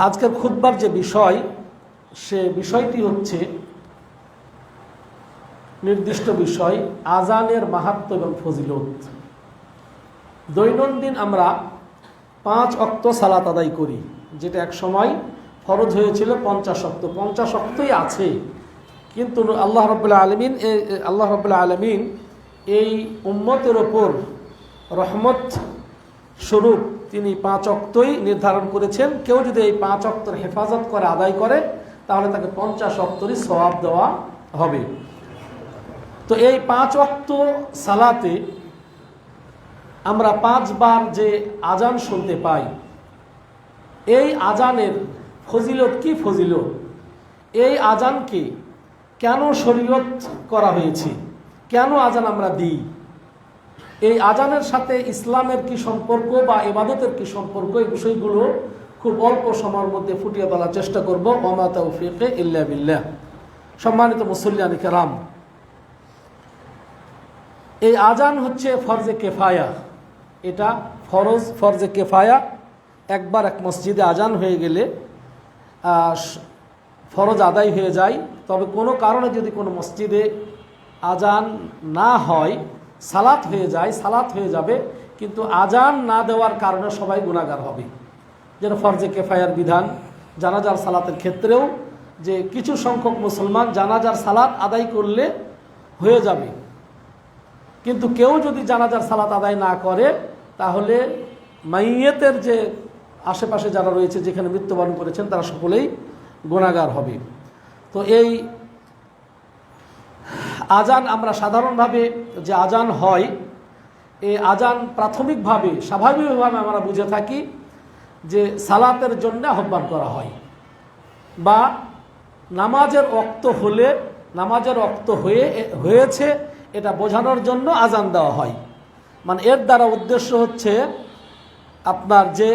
আজকের খুতবার যে বিষয়, সে বিষয়টি হচ্ছে নির্দিষ্ট বিষয়, আজানের মাহাত্ম্য এবং ফজিলত। দৈনন্দিন আমরা 5 ওয়াক্ত সালাত আদায় করি, যেটা এক সময় ফরজ হয়েছিল 50 ওয়াক্ত। 50 ওয়াক্তই আছে, কিন্তু আল্লাহ রাব্বুল আলামিন এই উম্মতের ওপর রহমত স্বরূপ তিনি 5 ওয়াক্তই নির্ধারণ করেছেন। কেউ যদি এই 5 ওয়াক্তের হেফাজত করে আদায় করে, তাহলে তাকে 50 ওয়াক্তেরই সওয়াব দেওয়া হবে। তো এই 5 ওয়াক্ত সালাতে আমরা 5 বার যে আজান শুনতে পাই, এই আজানের ফজিলত কি ফজিলত, এই আজানকে কেন শরীয়ত করা হয়েছে, কেন আজান আমরা দিই, এই আজানের সাথে ইসলামের কি সম্পর্ক বা ইবাদতের কি সম্পর্ক, এই বিষয়গুলো খুব অল্প সময়ের মধ্যে ফুটিয়ে তোলার চেষ্টা করব। ওয়া মা তাওফীকি ইল্লা বিল্লাহ। সম্মানিত মুসল্লিয়ান কিরাম, এই আজান হচ্ছে ফরজে কেফায়া। এটা ফরজে কেফায়া। একবার এক মসজিদে আজান হয়ে গেলে ফরজ আদায় হয়ে যায়। তবে কোনো কারণে যদি কোনো মসজিদে আজান না হয়, সালাত হয়ে যায়, সালাত হয়ে যাবে, কিন্তু আজান না দেওয়ার কারণে সবাই গুনাহগার হবে। যেন ফরজে কেফায়ার বিধান জানাজার সালাতের ক্ষেত্রেও, যে কিছু সংখ্যক মুসলমান জানাজার সালাত আদায় করলে হয়ে যাবে, কিন্তু কেউ যদি জানাজার সালাত আদায় না করে, তাহলে মাইয়েতের যে আশেপাশে যারা রয়েছে, যেখানে মৃত্যুবরণ করেছেন, তারা সকলেই গুনাহগার হবে। তো এই আজান আমরা সাধারণভাবে যে আজান হয়, এই আজান প্রাথমিকভাবে স্বাভাবিকভাবে আমরা বুঝে থাকি যে সালাতের জন্য আহ্বান করা হয়, বা নামাজের ওয়াক্ত হলে, নামাজের ওয়াক্ত হয়েছে এটা বোঝানোর জন্য আজান দেওয়া হয়। মানে এর দ্বারা উদ্দেশ্য হচ্ছে আপনার যে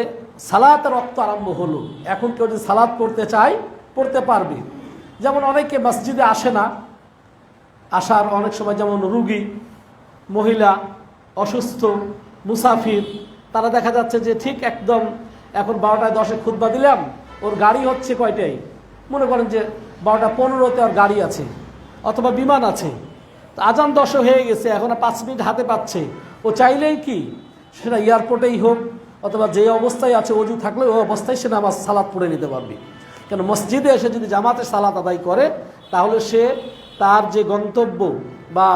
সালাতের ওয়াক্ত আরম্ভ হলো, এখন কেউ যদি সালাত পড়তে চায় পড়তে পারবে। যেমন অনেকে মসজিদে আসে না, আসার অনেক সময় যেমন রুগী, মহিলা, অসুস্থ, মুসাফির, তারা দেখা যাচ্ছে যে ঠিক একদম এখন 12টায় 10-এ খুতবা দিলাম, ওর গাড়ি হচ্ছে কয়টায়, মনে করেন যে 12টা 15-তে ওর গাড়ি আছে অথবা বিমান আছে, তো আজান 10 হয়ে গেছে, এখন 5 মিনিট হাতে পাচ্ছে, ও চাইলেই কি সেটা এয়ারপোর্টেই হোক অথবা যে অবস্থায় আছে, অজু থাকলে ওই অবস্থায় সে নামাজ সালাত পড়ে নিতে পারবে। কেন মসজিদে এসে যদি জামাতে সালাত আদায় করে, তাহলে সে তার যে গন্তব্য বা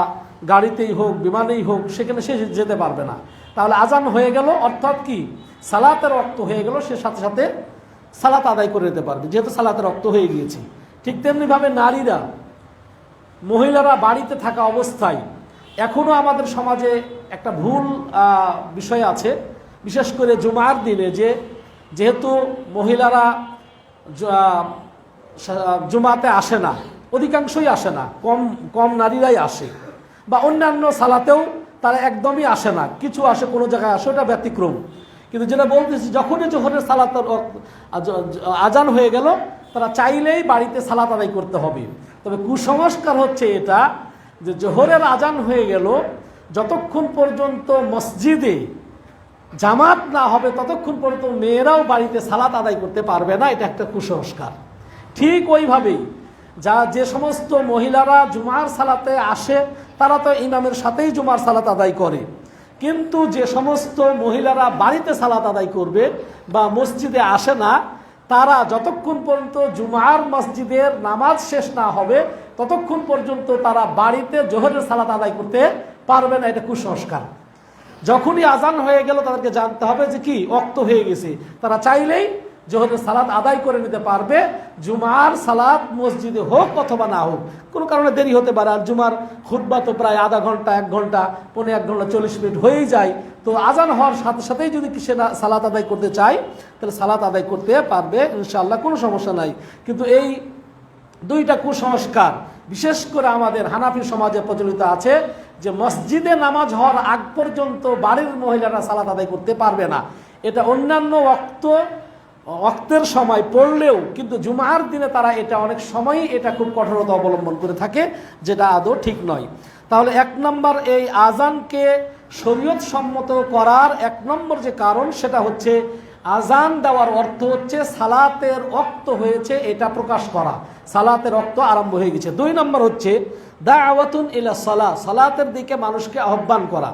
গাড়িতেই হোক বিমানেই হোক, সেখানে সে যেতে পারবে না। তাহলে আজান হয়ে গেল, অর্থাৎ কি সালাতের রক্ত হয়ে গেল, সে সাথে সাথে সালাত আদায় করে নিতে পারবে, যেহেতু সালাতের রক্ত হয়ে গিয়েছে। ঠিক তেমনিভাবে নারীরা, মহিলারা বাড়িতে থাকা অবস্থায় এখনও আমাদের সমাজে একটা ভুল বিষয় আছে, বিশেষ করে জুমার দিনে, যেহেতু মহিলারা জুমাতে আসে না, অধিকাংশই আসে না, কম নারীরাই আসে, বা অন্যান্য সালাতেও তারা একদমই আসে না, কিছু আসে, কোনো জায়গায় আসে, ওটা ব্যতিক্রম। কিন্তু যেটা বলতেছি, যখনই জোহরের সালাত আজান হয়ে গেল, তারা চাইলেই বাড়িতে সালাত আদায় করতে হবে। তবে কুসংস্কার হচ্ছে এটা, যে জোহরের আজান হয়ে গেল, যতক্ষণ পর্যন্ত মসজিদে জামাত না হবে ততক্ষণ পর্যন্ত মেয়েরাও বাড়িতে সালাত আদায় করতে পারবে না। এটা একটা কুসংস্কার। ঠিক ওইভাবেই যে সমস্ত মহিলারা জুমার সালাতে আসে, তারা তো ইমামের সাথেই জুমার সালাত আদায় করে, কিন্তু যে সমস্ত মহিলারা বাড়িতে সালাত আদায় করবে বা মসজিদে আসে না, তারা যতক্ষণ পর্যন্ত জুমার মসজিদের নামাজ শেষ না হবে ততক্ষণ পর্যন্ত তারা বাড়িতে জোহরের সালাত আদায় করতে পারবে না। এটা কুসংস্কার। যখনই আজান হয়ে গেল, তাদেরকে জানতে হবে যে কি ওয়াক্ত হয়ে গেছে, তারা চাইলেই জোহরের সালাত আদায় করে নিতে পারবে, জুমার সালাত মসজিদে হোক অথবা না হোক। কোনো কারণে দেরি হতে পারে, আর জুমার খুতবা তো প্রায় আধা ঘন্টা, 1 ঘন্টা, 1.5 ঘন্টা 40 মিনিট হয়েই যায়। তো আজান হওয়ার সাথে সাথেই যদি সে সালাত আদায় করতে চায়, তাহলে সালাত আদায় করতে পারবে ইনশাআল্লাহ, কোনো সমস্যা নাই। কিন্তু এই 2টা কুসংস্কার বিশেষ করে আমাদের হানাফি সমাজে প্রচলিত আছে, যে মসজিদে নামাজ হওয়ার আগ পর্যন্ত বাড়ির মহিলারা সালাত আদায় করতে পারবে না। এটা অন্যান্য ওয়াক্তের সময় পড়লেও, কিন্তু জুমার দিনে তারা এটা অনেক সময়ই এটা খুব কঠোরতা অবলম্বন করে থাকে, যেটা আদৌ ঠিক নয়। তাহলে 1 নম্বর, এই আজানকে শরীয়ত সম্মত করার 1 নম্বর যে কারণ, সেটা হচ্ছে আজান দেওয়ার অর্থ হচ্ছে সালাতের ওয়াক্ত হয়েছে এটা প্রকাশ করা, সালাতের ওয়াক্ত আরম্ভ হয়ে গেছে। 2 নম্বর হচ্ছে দাওয়াতুন ইলা সালাহ, সালাতের দিকে মানুষকে আহ্বান করা।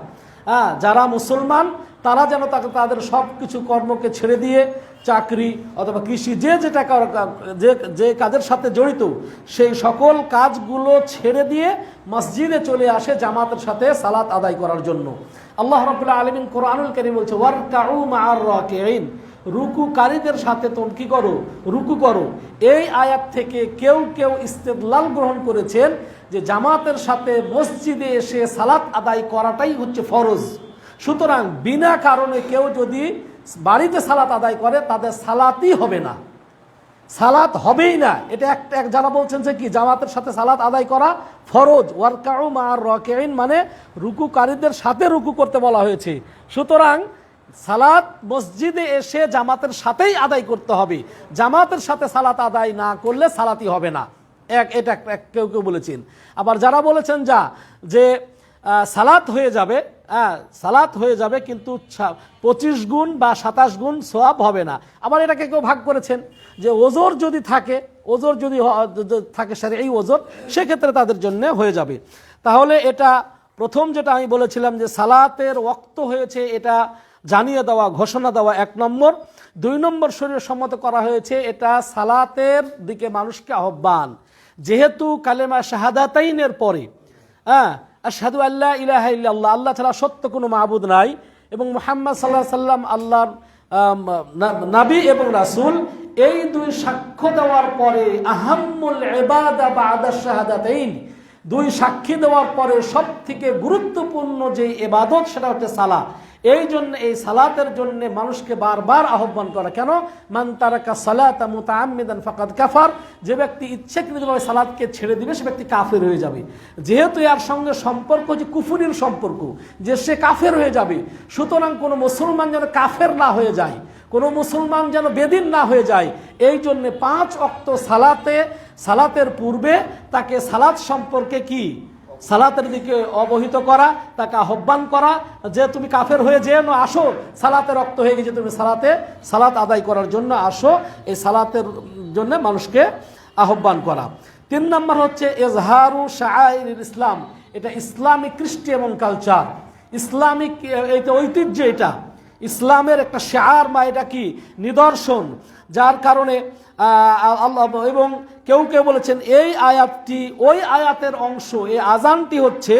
যারা মুসলমান তারা যেন তাদের সব কিছু কর্মকে ছেড়ে দিয়ে চাকরি অথবা কৃষি যে কাজের সাথে জড়িত সেই সকল কাজগুলো ছেড়ে দিয়ে মসজিদে চলে আসে জামাতের সাথে সালাত আদায় করার জন্য। আল্লাহ রাব্বুল আলামিন কোরআনুল কারীম বলছে ওয়ারকাউ মা'আর রাকিঈন, রুকুকারীদের সাথে তোমরা কি করো? রুকু করো। এই আয়াত থেকে কেউ কেউ ইস্তেদলাল গ্রহণ করেছেন যে জামাতের সাথে মসজিদে এসে সালাত আদায় করাটাই হচ্ছে ফরজ। সুতরাং বিনা কারণে কেউ যদি বাড়িতে সালাত আদায় করে তাদের সালাতই হবে না, সালাত হবেই না। এটা এক যারা বলছেন যে কি জামাতের সাথে সালাত আদায় করা ফরজ, ওয়ারকাউ মা'আর রাকিঈন মানে রুকুকারীদের সাথে রুকু করতে বলা হয়েছে। সুতরাং সালাত মসজিদে এসে জামাতের সাথেই আদায় করতে হবে, জামাতের সাথে সালাত আদায় না করলে সালাতই হবে না। এটা কেউ কেউ বলেছেন। আবার যারা বলেছেন যে সালাত হয়ে যাবে, সালাত হয়ে যাবে কিন্তু 25 গুণ বা 27 গুণ সওয়াব হবে না। আবার এটাকে কেউ ভাগ করেছেন যে ওজর যদি থাকে, ওজর যদি থাকে শারঈ ওজর, সেক্ষেত্রে তাদের জন্য হয়ে যাবে। তাহলে এটা প্রথম যেটা আমি বলেছিলাম যে সালাতের ওয়াক্ত হয়েছে এটা জানিয়ে দেওয়া, ঘোষণা দেওয়া 1 নম্বর। 2 নম্বর শরীয়ত সম্মত করা হয়েছে এটা সালাতের দিকে মানুষকে আহ্বান। যেহেতু কালেমা শাহাদাতাইনের পরে আশহাদু আল্লা ইলাহা ইল্লাল্লাহ, আল্লাহ ছাড়া সত্য কোনো মাবুদ নাই, এবং মুহাম্মদ সাল্লাল্লাহু আলাইহি সাল্লাম আল্লাহর নবী এবং রাসূল, এই 2 সাক্ষ্য দেওয়ার পরে আহাম্মুল ইবাদা বা'দা শাহাদাতাইন, 2 সাক্ষী দেওয়ার পরে সব থেকে গুরুত্বপূর্ণ যে ইবাদত সেটা হচ্ছে সালাত। এই জন্য এই সালাতের জন্য মানুষকে বারবার আহ্বান করা। কেন? মান তারাকা সালাতা মুতাআম্মিদান ফাকাদ কাফার, যে ব্যক্তি ইচ্ছাকৃতভাবে সালাতকে ছেড়ে দিবে সে ব্যক্তি কাফের হয়ে যাবে। যেহেতু এর সঙ্গে সম্পর্ক যে কুফরির সম্পর্ক, যে সে কাফের হয়ে যাবে, সুতরাং কোনো মুসলমান যেন কাফের না হয়ে যায়, কোনো মুসলমান যেন বেদিন না হয়ে যায়, এই জন্য 5 ওয়াক্ত সালাতের পূর্বে তাকে সালাত সম্পর্কে কি সালাতের দিকে অবহিত করা, তাকে আহ্বান করা যে তুমি কাফের হয়ে যেও না, আসো, সালাতের ওয়াক্ত হয়ে গেছে, তুমি সালাত আদায় করার জন্য আসো, এই সালাতের জন্য মানুষকে আহ্বান করা। 3 নম্বর হচ্ছে ইজহারু শাআইরিল ইসলাম, এটা ইসলামিক কৃষ্টি এবং কালচার, ইসলামিক এইটা ঐতিহ্য, এটা ইসলামের একটা শিআর বা এটা কি নিদর্শন, যার কারণে আল্লাহ এবং কেউ কেউ বলেছেন এই আয়াতটি ওই আয়াতের অংশ, এই আজানটি হচ্ছে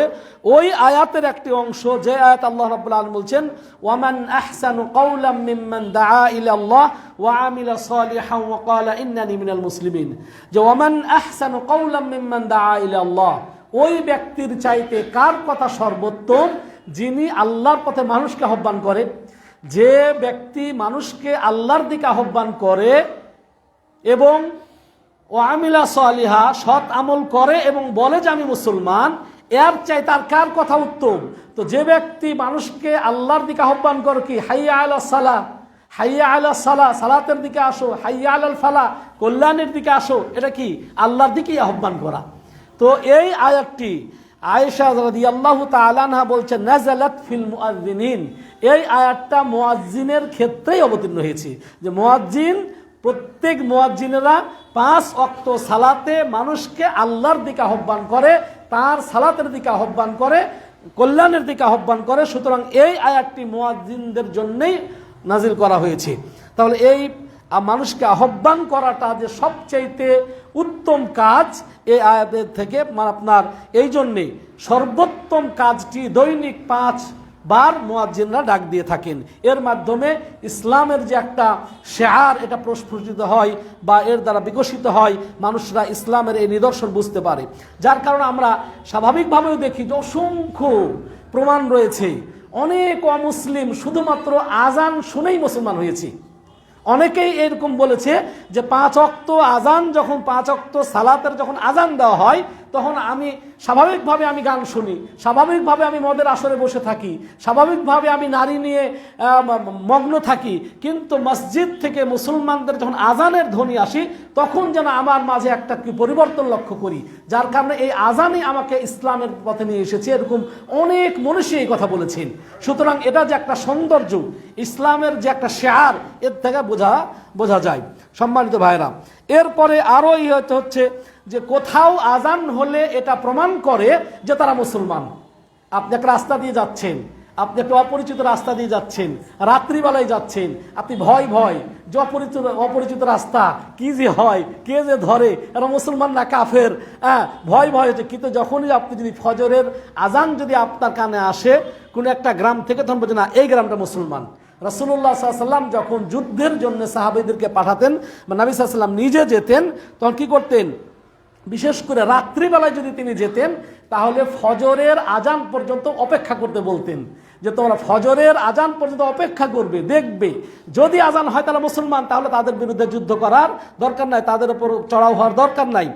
ওই আয়াতের একটি অংশ যে আয়াত আল্লাহ রাব্বুল আলামিন বলছেন ওয়ামান আহসানু কাওলাম মিম্মান দাআ ইলাল্লাহ ওয়া আমিলা সালিহান ওয়া ক্বালা ইন্নানি মিনাল মুসলিমিন, যে ওয়ামান আহসানু কাওলাম মিম্মান দাআ ইলাল্লাহ, ওই ব্যক্তির চাইতে কার কথা সর্বোত্তম যিনি আল্লাহর পথে মানুষকে আহ্বান করে। যে ব্যক্তি মানুষকে আল্লাহর দিকে আহ্বান করে এবং ও আমিলা সালিহা, সৎ আমল করে এবং বলে যে আমি মুসলমান, এর চাই তার কার কথা উত্তম? তো যে ব্যক্তি মানুষকে আল্লাহর দিকে আহ্বান করে কি হাইয়া আলা সালাহ, হাইয়া আলা সালাহ, সালাতের দিকে আসো, হাইয়া আলাল ফালাহ, কল্যাণের দিকে আসো, এটা কি আল্লাহর দিকেই আহ্বান করা। তো এই আয়াতটি আয়েশা রাদিয়াল্লাহু তাআলা আনহা বলছেন নাযালাত ফিল মুআজ্জিনিন, এই আয়াতটা মুআজ্জিনের ক্ষেত্রেই অবতীর্ণ হয়েছে, যে মুআজ্জিন প্রত্যেক মুয়াজ্জিনেরা 5 ওয়াক্ত সালাতে মানুষকে আল্লাহর দিকে আহ্বান করে, তার সালাতের দিকে আহ্বান করে, কল্যাণের দিকে আহ্বান করে। সুতরাং এই আয়াতটি মুয়াজ্জিনদের জন্যই নাজিল করা হয়েছে। তাহলে এই মানুষকে আহ্বান করাটা যে সবচাইতে উত্তম কাজ, এই আয়াতের থেকে আপনার এই জন্যে সর্বোত্তম কাজটি দৈনিক 5 বার মুয়াজ্জিনরা ডাক দিয়ে থাকেন। এর মাধ্যমে ইসলামের যে একটা শিআর এটা প্রস্ফুটিত হয় বা এর দ্বারা বিকশিত হয়, মানুষরা ইসলামের এই নিদর্শন বুঝতে পারে। যার কারণে আমরা স্বাভাবিকভাবেও দেখি যে অসংখ্য প্রমাণ রয়েছে, অনেক অমুসলিম শুধুমাত্র আজান শুনেই মুসলমান হয়েছে। অনেকেই এরকম বলেছে যে 5 ওয়াক্ত আজান, যখন 5 ওয়াক্ত সালাতের যখন আজান দেওয়া হয় তখন আমি স্বাভাবিকভাবে আমি গান শুনি, স্বাভাবিকভাবে আমি মদের আসরে বসে থাকি, স্বাভাবিকভাবে আমি নারী নিয়ে মগ্ন থাকি। কিন্তু মসজিদ থেকে মুসলমানদের যখন আজানের ধ্বনি আসি তখন যেন আমার মাঝে একটা কি পরিবর্তন লক্ষ্য করি, যার কারণে এই আজানই আমাকে ইসলামের পথে নিয়ে এসেছে। এরকম অনেক মনীষী এই কথা বলেছেন। সুতরাং এটা যে একটা সৌন্দর্য, ইসলামের যে একটা শেয়ার, এর থেকে বোঝা যায়। সম্মানিত ভাইরা, এরপরে আরো হচ্ছে যে কোথাও আজান হলে এটা প্রমাণ করে যে তারা মুসলমান। আপনি একটা রাস্তা দিয়ে যাচ্ছেন, আপনি একটা অপরিচিত রাস্তা দিয়ে যাচ্ছেন, রাত্রিবেলায় যাচ্ছেন, আপনি ভয় যে অপরিচিত রাস্তা কি যে হয়, কে যে ধরে, এরা মুসলমান না কাফের, ভয় হচ্ছে। কিন্তু যখনই আপনি যদি ফজরের আজান যদি আপনার কানে আসে কোনো একটা গ্রাম থেকে, তখন বলছেন না এই গ্রামটা মুসলমান। রাসূলুল্লাহ সাল্লাল্লাহু আলাইহি ওয়াসাল্লাম যখন যুদ্ধের জন্য সাহাবীদেরকে পাঠাতেন বা নবী সাল্লাল্লাহু আলাইহি ওয়াসাল্লাম নিজে যেতেন, তখন কি করতেন? বিশেষ করে রাত্রিবেলায় যদি তিনি যেতেন তাহলে ফজরের আজান পর্যন্ত অপেক্ষা করতে বলতেন, যে তোমরা ফজরের আজান পর্যন্ত অপেক্ষা করবে, দেখবে যদি আজান হয় তাহলে মুসলমান, তাহলে তাদের বিরুদ্ধে যুদ্ধ করার দরকার নাই, তাদের উপর চড়াও হওয়ার দরকার নাই।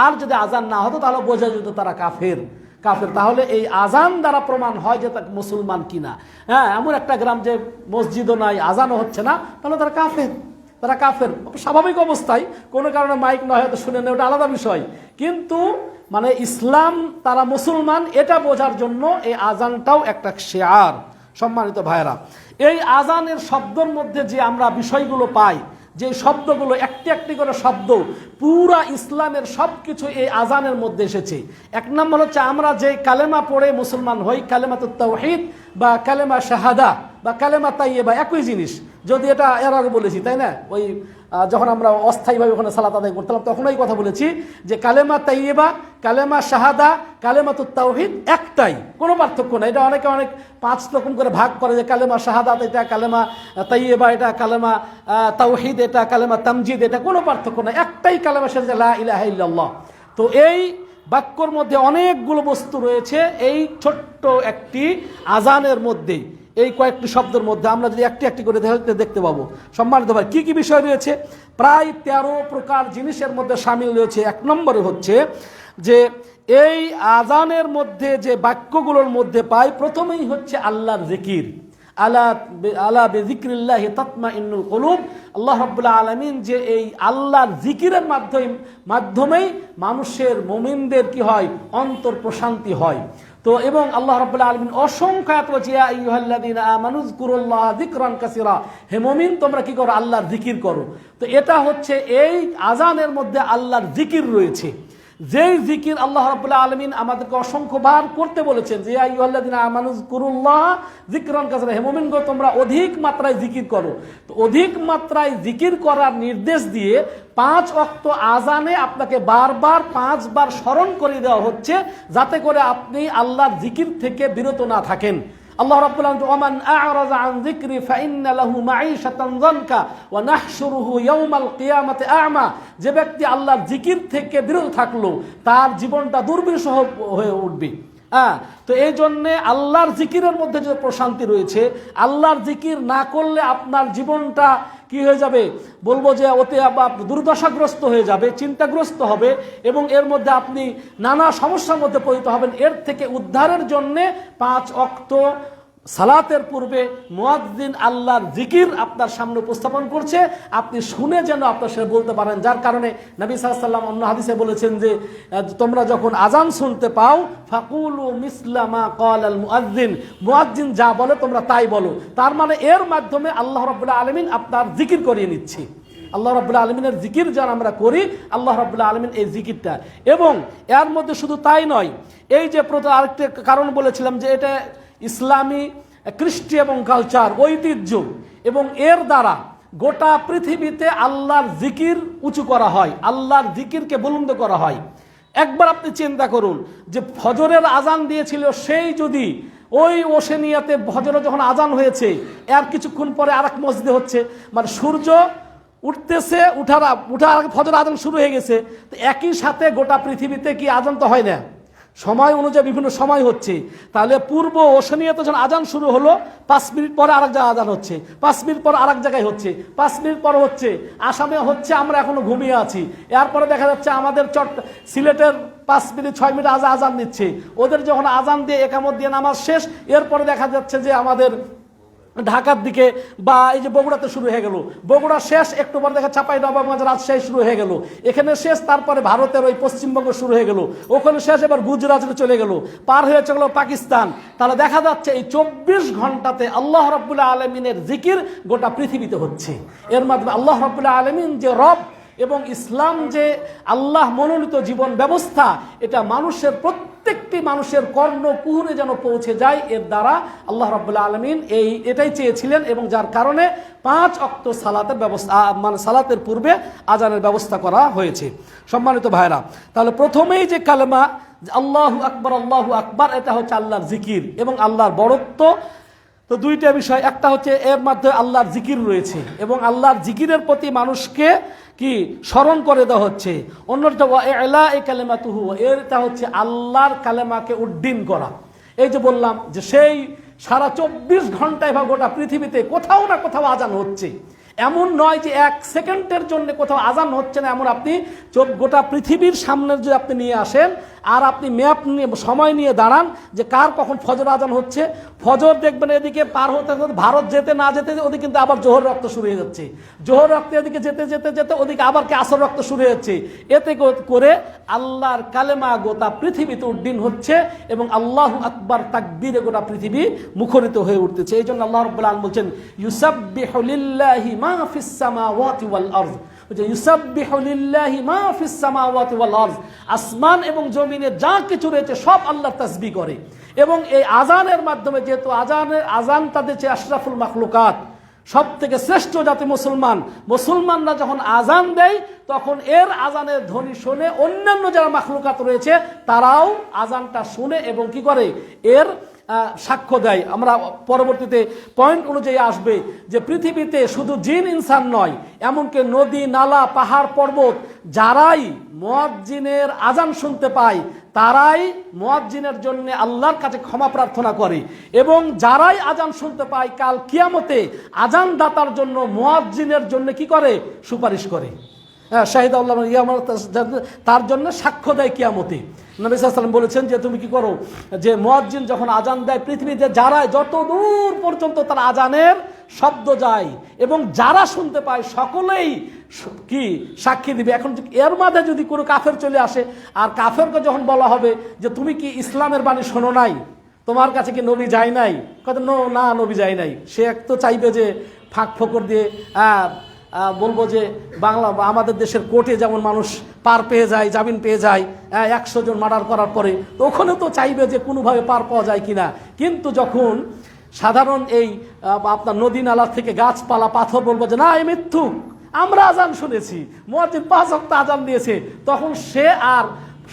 আর যদি আজান না হতো তাহলে বোঝা যেত তারা কাফের। তাহলে এই আজান দ্বারা প্রমাণ হয় যে তা মুসলমান কিনা। এমন একটা গ্রাম যে মসজিদও নাই, আজানও হচ্ছে না, তাহলে তারা কাফের। স্বাভাবিক অবস্থায় কোনো কারণে মাইক নয় হয়তো শুনে নেয়, ওটা আলাদা বিষয়। কিন্তু মানে ইসলাম, তারা মুসলমান, এটা বোঝার জন্য এই আজানটাও একটা শেয়ার। সম্মানিত ভাইরা, এই আজানের শব্দের মধ্যে যে আমরা বিষয়গুলো পাই, যে শব্দগুলো একটি একটি করে শব্দ, পুরা ইসলামের সবকিছু এই আজানের মধ্যে এসেছে। এক নম্বর হচ্ছে আমরা যে কালেমা পড়ে মুসলমান হই, কালেমাতুত তাওহীদ বা কালেমা শাহাদা বা কালেমা তাইয়্যিবা একই জিনিস। যদি এটা এর আগে বলেছি, তাই না? ওই যখন আমরা অস্থায়ীভাবে ওখানে সালাত আদায় করতাম তখন এই কথা বলেছি যে কালেমা তাইয়্যিবা, কালেমা শাহাদা, কালেমাতুত তাওহীদ একটাই, কোনো পার্থক্য নাই। এটা অনেকে অনেক 5 রকম করে ভাগ করে, যে কালেমা শাহাদাত এটা, কালেমা তাইয়্যিবা এটা, কালেমা তাওহীদ এটা, কালেমা তামজিদ এটা, কোনো পার্থক্য নাই, একটাই কালেমা শাহাদা লা ইলাহা ইল্লাল্লাহ। তো এই বাক্যর মধ্যে অনেকগুলো বস্তু রয়েছে, এই ছোট্ট একটি আজানের মধ্যে, এই কয়েকটি শব্দের মধ্যে আমরা যদি একটি একটি করে দেখতে পাবো। সম্মানিত ভাই, কি কি বিষয় রয়েছে? প্রায় 13 প্রকার জিনিসের মধ্যে সামিল রয়েছে। এক নম্বরে হচ্ছে যে এই আজানের মধ্যে যে বাক্যগুলোর মধ্যে পাই, প্রথমেই হচ্ছে আল্লাহর জিকির। আলা বিযিকরিল্লাহি তাতমাইন্নুল কুলুব। আল্লাহ রাব্বুল আলামিন যে এই আল্লাহর জিকিরের মাধ্যমেই মানুষের, মুমিনদের কি হয়? অন্তর প্রশান্তি হয়। তো এবং আল্লাহ রাব্বুল আলামিন অসংখ্য আয়াত বলেছে, ইয়া আইয়ুহাল্লাযীনা আমানু যিকুরুল্লাহ যিকরান কাসীরা, হে মুমিন তোমরা কি করো? আল্লাহর জিকির করো। তো এটা হচ্ছে এই আজানের মধ্যে আল্লাহর জিকির রয়েছে, যেই জিকির আল্লাহ রাব্বুল আলামিন আমাদেরকে অসংখ্যবার করতে বলেছেন, যে ইয়া আইয়ুহাল্লাযীনা আমানু যিকুরুল্লাহ যিকরান কাসীরা, হে মুমিনগণ তোমরা অধিক মাত্রায় জিকির করো। তো অধিক মাত্রায় জিকির করার নির্দেশ দিয়ে 5 ওয়াক্ত আজানে আপনাকে বারবার 5 বার স্মরণ করে দেওয়া হচ্ছে, যাতে করে আপনি আল্লাহর জিকির থেকে বিরত না থাকেন। আল্লাহ রাব্বুল আলামিন ওমান আ'রাযা আন যিকরি ফাইন্না লাহু মাঈশাতান যানকা ওয়া নাহশুরুহু ইয়াওমাল কিয়ামাতি আ'মা, যে ব্যক্তি আল্লাহর জিকির থেকে বিরত থাকলো তার জীবনটা দুর্বিষহ হয়ে উঠবে। তো এই জন্যে আল্লাহর জিকিরের মধ্যে যে প্রশান্তি রয়েছে, আল্লাহর জিকির না করলে আপনার জীবনটা কি হয়ে যাবে? বলবো যে অতি দুর্দশাগ্রস্ত হয়ে যাবে, চিন্তাগ্রস্ত হবে এবং এর মধ্যে আপনি নানা সমস্যার মধ্যে পতিত হবেন। এর থেকে উদ্ধারের জন্যে 5 ওয়াক্ত সালাতের পূর্বে মুয়াজ্জিন আল্লাহর জিকির আপনার সামনে উপস্থাপন করছে, আপনি শুনে যেন আপনার সাথে বলতে পারেন। যার কারণে নবী সাল্লাল্লাহু আলাইহি ওয়াসাল্লাম অন্য হাদিসে বলেছেন যে তোমরা যখন আজান শুনতে পাও, ফাকুলু মিসলা মা ক্বালাল মুয়াজ্জিন, মুয়াজ্জিন যা বলে তোমরা তাই বলো। তার মানে এর মাধ্যমে আল্লাহ রাব্বুল আলামিন আপনার জিকির করিয়ে নিচ্ছে। আল্লাহ রাব্বুল আলামিনের জিকির যারা আমরা করি, আল্লাহ রাব্বুল আলামিন এই জিকিরটা, এবং এর মধ্যে শুধু তাই নয়, এই যে আরেকটা কারণ বলেছিলাম যে এটা ইসলামী কৃষ্টি এবং কালচার ঐতিহ্য, এবং এর দ্বারা গোটা পৃথিবীতে আল্লাহর জিকির উঁচু করা হয়, আল্লাহর জিকিরকে বুলন্দ করা হয়। একবার আপনি চিন্তা করুন যে ফজরের আজান দিয়েছিল, সেই যদি ওই ওশেনিয়াতে ফজরে যখন আজান হয়েছে, এর কিছুক্ষণ পরে আরেক মসজিদে হচ্ছে, মানে সূর্য উঠতেছে, উঠার আগে ফজর আজান শুরু হয়ে গেছে, তো একই সাথে গোটা পৃথিবীতে কি আজান তো হয় না? সময় অনুযায়ী বিভিন্ন সময় হচ্ছে, তাহলে পূর্ব ওশনিয়াতে যখন আজান শুরু হলো 5 মিনিট পরে আরেক জায়গায় আজান হচ্ছে, 5 মিনিট পর আরেক জায়গায় হচ্ছে, 5 মিনিট পর হচ্ছে, আসামে হচ্ছে, আমরা এখনো ঘুমিয়ে আছি। এরপরে দেখা যাচ্ছে আমাদের সিলেটের 5 মিনিট 6 মিনিট আজান দিচ্ছে, ওদের যখন আজান দিয়ে একামত দিয়ে নামাজ শেষ, এরপরে দেখা যাচ্ছে যে আমাদের ঢাকার দিকে বা এই যে বগুড়াতে শুরু হয়ে গেল, বগুড়া শেষ, একটু পর দেখা চাঁপাইনবাবগঞ্জ রাজশাহী শুরু হয়ে গেল, এখানে শেষ, তারপরে ভারতের ওই পশ্চিমবঙ্গ শুরু হয়ে গেল, ওখানে শেষ, এবার গুজরাটে চলে গেল, পার হয়ে চলে গেল পাকিস্তান। তাহলে দেখা যাচ্ছে এই 24 ঘন্টাতে আল্লাহ রাব্বুল আলামিনের জিকির গোটা পৃথিবীতে হচ্ছে। এর মাধ্যমে আল্লাহ রাব্বুল আলামিন যে রব এবং ইসলাম যে আল্লাহ মনোনীত জীবন ব্যবস্থা, এটা মানুষের প্রত্যেকটি মানুষের কর্ণকুহরে যেন পৌঁছে যায়, এর দ্বারা আল্লাহ রাব্বুল আলামিন এটাই চেয়েছিলেন, এবং যার কারণে 5 ওয়াক্ত সালাতের ব্যবস্থা, মানে সালাতের পূর্বে আজানের ব্যবস্থা করা হয়েছে। সম্মানিত ভাইরা, তাহলে প্রথমেই যে কালেমা আল্লাহু আকবার, এটা হচ্ছে আল্লাহর জিকির এবং আল্লাহর বড়ত্ব। তো দুইটা বিষয়, একটা হচ্ছে এর মাধ্যমে আল্লাহর জিকির রয়েছে এবং আল্লাহর জিকিরের প্রতি মানুষকে কি স্মরণ করে দেওয়া হচ্ছে। অন্যটা এটা হচ্ছে আল্লাহর কালেমাকে উড্ডীন করা। এই যে বললাম যে সেই সারা 24 ঘন্টায় বা গোটা পৃথিবীতে কোথাও না কোথাও আজান হচ্ছে, এমন নয় যে 1 সেকেন্ডের জন্য কোথাও আজান হচ্ছে না, এমন আপনি গোটা পৃথিবীর সামনে যদি আপনি নিয়ে আসেন আর আপনি ম্যাপ নিয়ে সময় নিয়ে দাঁড়ান যে কার কখন ফজর আজান হচ্ছে, ফজর দেখবেন এদিকে পার হতে হতে ভারত যেতে না যেতে ওদিকে কিন্তু আবার জোহর রক্ত শুরু হয়ে যাচ্ছে, জোহর রক্ত এদিকে যেতে যেতে যেতে ওদিকে আবার কি আসর রক্ত শুরু হয়ে যাচ্ছে। এতে করে আল্লাহর কালেমা গোটা পৃথিবীতে উড্ডীন হচ্ছে এবং আল্লাহু আকবার তাকবীরে গোটা পৃথিবী মুখরিত হয়ে উঠতেছে। এই জন্য আল্লাহ রাব্বুল আলামিন বলছেন ইউসাব্বিহু লিল্লাহি মা ফিস সামাওয়াতি ওয়াল আরদ, ইউসাব্বিহু লিল্লাহি মা ফিস সামাওয়াতি ওয়াল আরদ, আসমান এবং জমিনে যা কিছু রয়েছে সব আল্লাহর তাসবিহ করে। এবং এই আজানের মাধ্যমে, যেহেতু আজান তাদের চেয়ে আশরাফুল মাখলুকাত, সব থেকে শ্রেষ্ঠ জাতি মুসলমানরা যখন আজান দেয় তখন এর আজানের ধ্বনি শুনে অন্যান্য যারা মাখলুকাত রয়েছে তারাও আজানটা শুনে এবং কি করে, এর সাক্ষ্য দেয়। আমরা পরবর্তীতে পয়েন্ট অনুযায়ী আসবে যে পৃথিবীতে শুধু জিন ইনসান নয়, এমনকি নদী নালা পাহাড় পর্বত যারাই মুয়াজ্জিনের আজান শুনতে পায় তারাই মুয়াজ্জিনের জন্য আল্লাহর কাছে ক্ষমা প্রার্থনা করে, এবং যারাই আজান শুনতে পায় কাল কিয়ামতে আজান দাতার জন্য মুয়াজ্জিনের জন্য কি করে, সুপারিশ করে। শাহিদ আল্লাহ তার জন্য সাক্ষ্য দেয় কিয়ামতে। নবী সাল্লাল্লাহু আলাইহি ওয়াসাল্লাম বলেছেন যে তুমি কি করো, যে মুয়াজ্জিন যখন আজান দেয় পৃথিবীতে যারা যত দূর পর্যন্ত তার আজানের শব্দ যায় এবং যারা শুনতে পায় সকলেই কি সাক্ষী দিবে। এখন এর মাঝে যদি কোনো কাফের চলে আসে আর কাফেরকে যখন বলা হবে যে তুমি কি ইসলামের বাণী শোনো নাই, তোমার কাছে কি নবী যায় নাই, কথা না নবী যায় নাই, সে এক তো চাইবে যে ফাঁক ফোকর দিয়ে বলবো যে বাংলা আমাদের দেশের কোর্টে যেমন মানুষ পার পেয়ে যায়, জামিন পেয়ে যায় 100 জন মার্ডার করার পরে, তো ওখানে তো চাইবে যে কোনোভাবে পার পাওয়া যায় কিনা। কিন্তু যখন সাধারণ এই আপনার নদী নালার থেকে গাছপালা পাথর বলবো যে না এই মিথ্যুক, আমরা আজান শুনেছি, মুয়াজ্জিন 5 ওয়াক্ত আজান দিয়েছে, তখন সে আর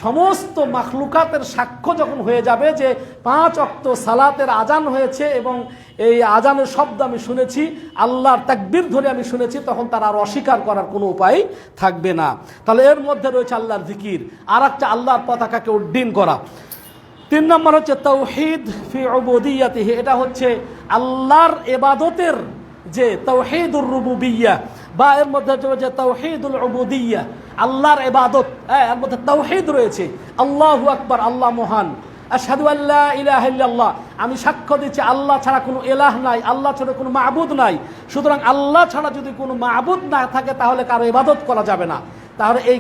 সমস্ত মাখলুকাতের সাক্ষ্য যখন হয়ে যাবে যে 5 ওয়াক্ত সালাতের আজান হয়েছে এবং এই আজানের শব্দ আমি শুনেছি, আল্লাহর তাকবীর ধরে আমি শুনেছি, তখন তার আর অস্বীকার করার কোনো উপায় থাকবে না। তাহলে এর মধ্যে রয়েছে আল্লাহর জিকির, আর একটা আল্লাহর পতাকাকে উড্ডীন করা। 3 নম্বর হচ্ছে তাওহীদ ফি উবুদিয়্যাতিহি, এটা হচ্ছে আল্লাহর ইবাদতের যে তাওহীদুর রুবুবিয়্যাহ বা এর মধ্যে যে তাওহীদুল উবুদিয়্যাহ, আল্লাহর ইবাদত, এর মধ্যে তাওহীদ রয়েছে। আল্লাহু আকবার, আল্লাহ মহান। আশহাদু আল্লা ইলাহা ইল্লাল্লাহ, আমি সাক্ষ্য দিচ্ছি আল্লাহ ছাড়া কোনো ইলাহ নাই, আল্লাহ ছাড়া কোনো মাবুদ নাই। সুতরাং আল্লাহ ছাড়া যদি কোনো মাবুদ না থাকে তাহলে কারো ইবাদত করা যাবে না। তাহলে এই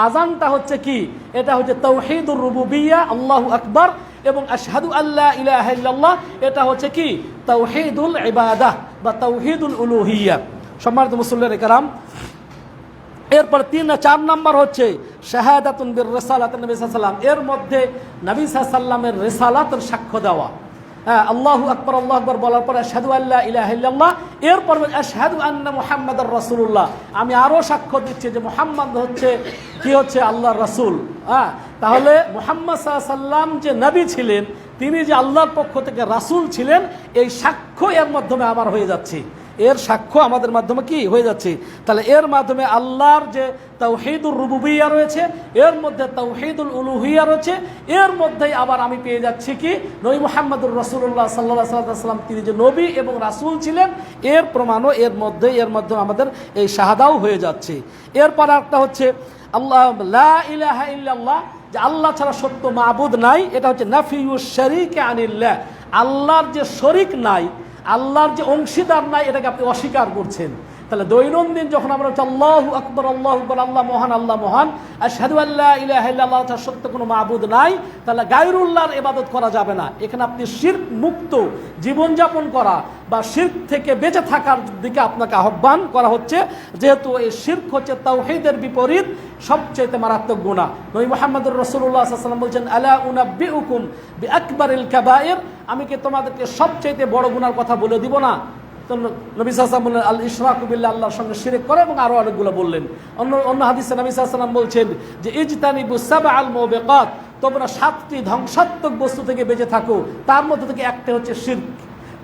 আজানটা হচ্ছে কি, এটা হচ্ছে তাওহীদুর রুবুবিয়্যাহ, আল্লাহু আকবার, এবং আশহাদু আল্লা ইলাহা ইল্লাল্লাহ এটা হচ্ছে কি তাওহীদুল ইবাদাহ বা তাওহীদুল উলুহিয়্যাহ। সম্মানিত মুসল্লিয়ানে কেরাম, এরপর 4 নম্বর হচ্ছে শাহাদাতুন বির রিসালাত নবী সাল্লাল্লাহু আলাইহি ওয়াসাল্লাম, এর মধ্যে নবী সাল্লাল্লাহু আলাইহি ওয়াসাল্লামের রিসালাতের সাক্ষ্য দেওয়া। আল্লাহু আকবার, আল্লাহু আকবার বলার পর আশহাদু আল্লা ইলাহা ইল্লাল্লাহ, এরপর আশহাদু আন্না মুহাম্মাদুর রাসূলুল্লাহ, আমি আরো সাক্ষ্য দিচ্ছি যে মুহাম্মদ হচ্ছে কি, হচ্ছে আল্লাহর রাসূল। তাহলে মুহাম্মদ সাল্লাল্লাহু আলাইহি ওয়াসাল্লাম যে নবী ছিলেন, তিনি যে আল্লাহর পক্ষ থেকে রাসূল ছিলেন, এই সাক্ষ্য এর মাধ্যমে আমার হয়ে যাচ্ছে। এর সাক্ষ্য আমাদের মাধ্যমে কি হয়ে যাচ্ছে। তাহলে এর মাধ্যমে আল্লাহর যে তাওহীদুর রুবুবিয়্যা রয়েছে, এর মধ্যে তাওহীদুল উলুহিয়্যা রয়েছে, এর মধ্যেই আবার আমি পেয়ে যাচ্ছি কি নবী মুহাম্মদুর রাসূলুল্লাহ সাল্লাল্লাহু আলাইহি ওয়াসাল্লাম তিনি যে নবী এবং রাসূল ছিলেন এর প্রমাণও এর মাধ্যমে আমাদের এই শাহাদাও হয়ে যাচ্ছে। এরপর একটা হচ্ছে আল্লাহ লা ইলাহা ইল্লাল্লাহ, যে আল্লাহ ছাড়া সত্য মাবুদ নাই, এটা হচ্ছে নাফিউশ শারীকি আনিল্লাহ, আল্লাহর যে শরীক নাই, আল্লাহর যে অংশীদার নাই, এটাকে আপনি অস্বীকার করছেন। তাহলে দৈনন্দিন যখন আমরা আল্লাহু আকবার আল্লাহু আকবার, আল্লাহ মহান আল্লাহ মহান, আশহাদু আল্লা ইলাহা ইল্লাল্লাহ ছাড়া সত্য কোনো মাবুদ নাই, তাহলে গায়রুল্লাহর ইবাদত করা যাবে না। এখানে আপনি শিরক মুক্ত জীবনযাপন করা বা শিরক থেকে বেঁচে থাকার দিকে আপনাকে আহ্বান করা হচ্ছে, যেহেতু এই শিরক হচ্ছে তাওহীদের বিপরীত সবচেয়ে মারাত্মক গুনাহ। নবী মুহাম্মদুর রাসূলুল্লাহ সাল্লাল্লাহু আলাইহি ওয়াসাল্লাম বলছেন আলা উনাব্বিউকুম বিআকবারিল কাবায়ের, আমি কি তোমাদেরকে সবচেয়ে বড় গুনার কথা বলে দিব না? তো নবী সাল্লাল্লাহু আলাইহি ওয়াসাল্লাম বললেন আল ইশরাকু বিল্লাহ, আল্লাহর সঙ্গে শিরক করা, এবং আরো অনেকগুলো বললেন। অন্য হাদিসে নবী সাল্লাল্লাহু আলাইহি ওয়াসাল্লাম বলছেন যে ইজতানিবুস সাবআল মুবিকাত, তোমরা 7টি ধ্বংসাত্মক বস্তু থেকে বেঁচে থাকো, তার মধ্যে থেকে একটা হচ্ছে শিরক।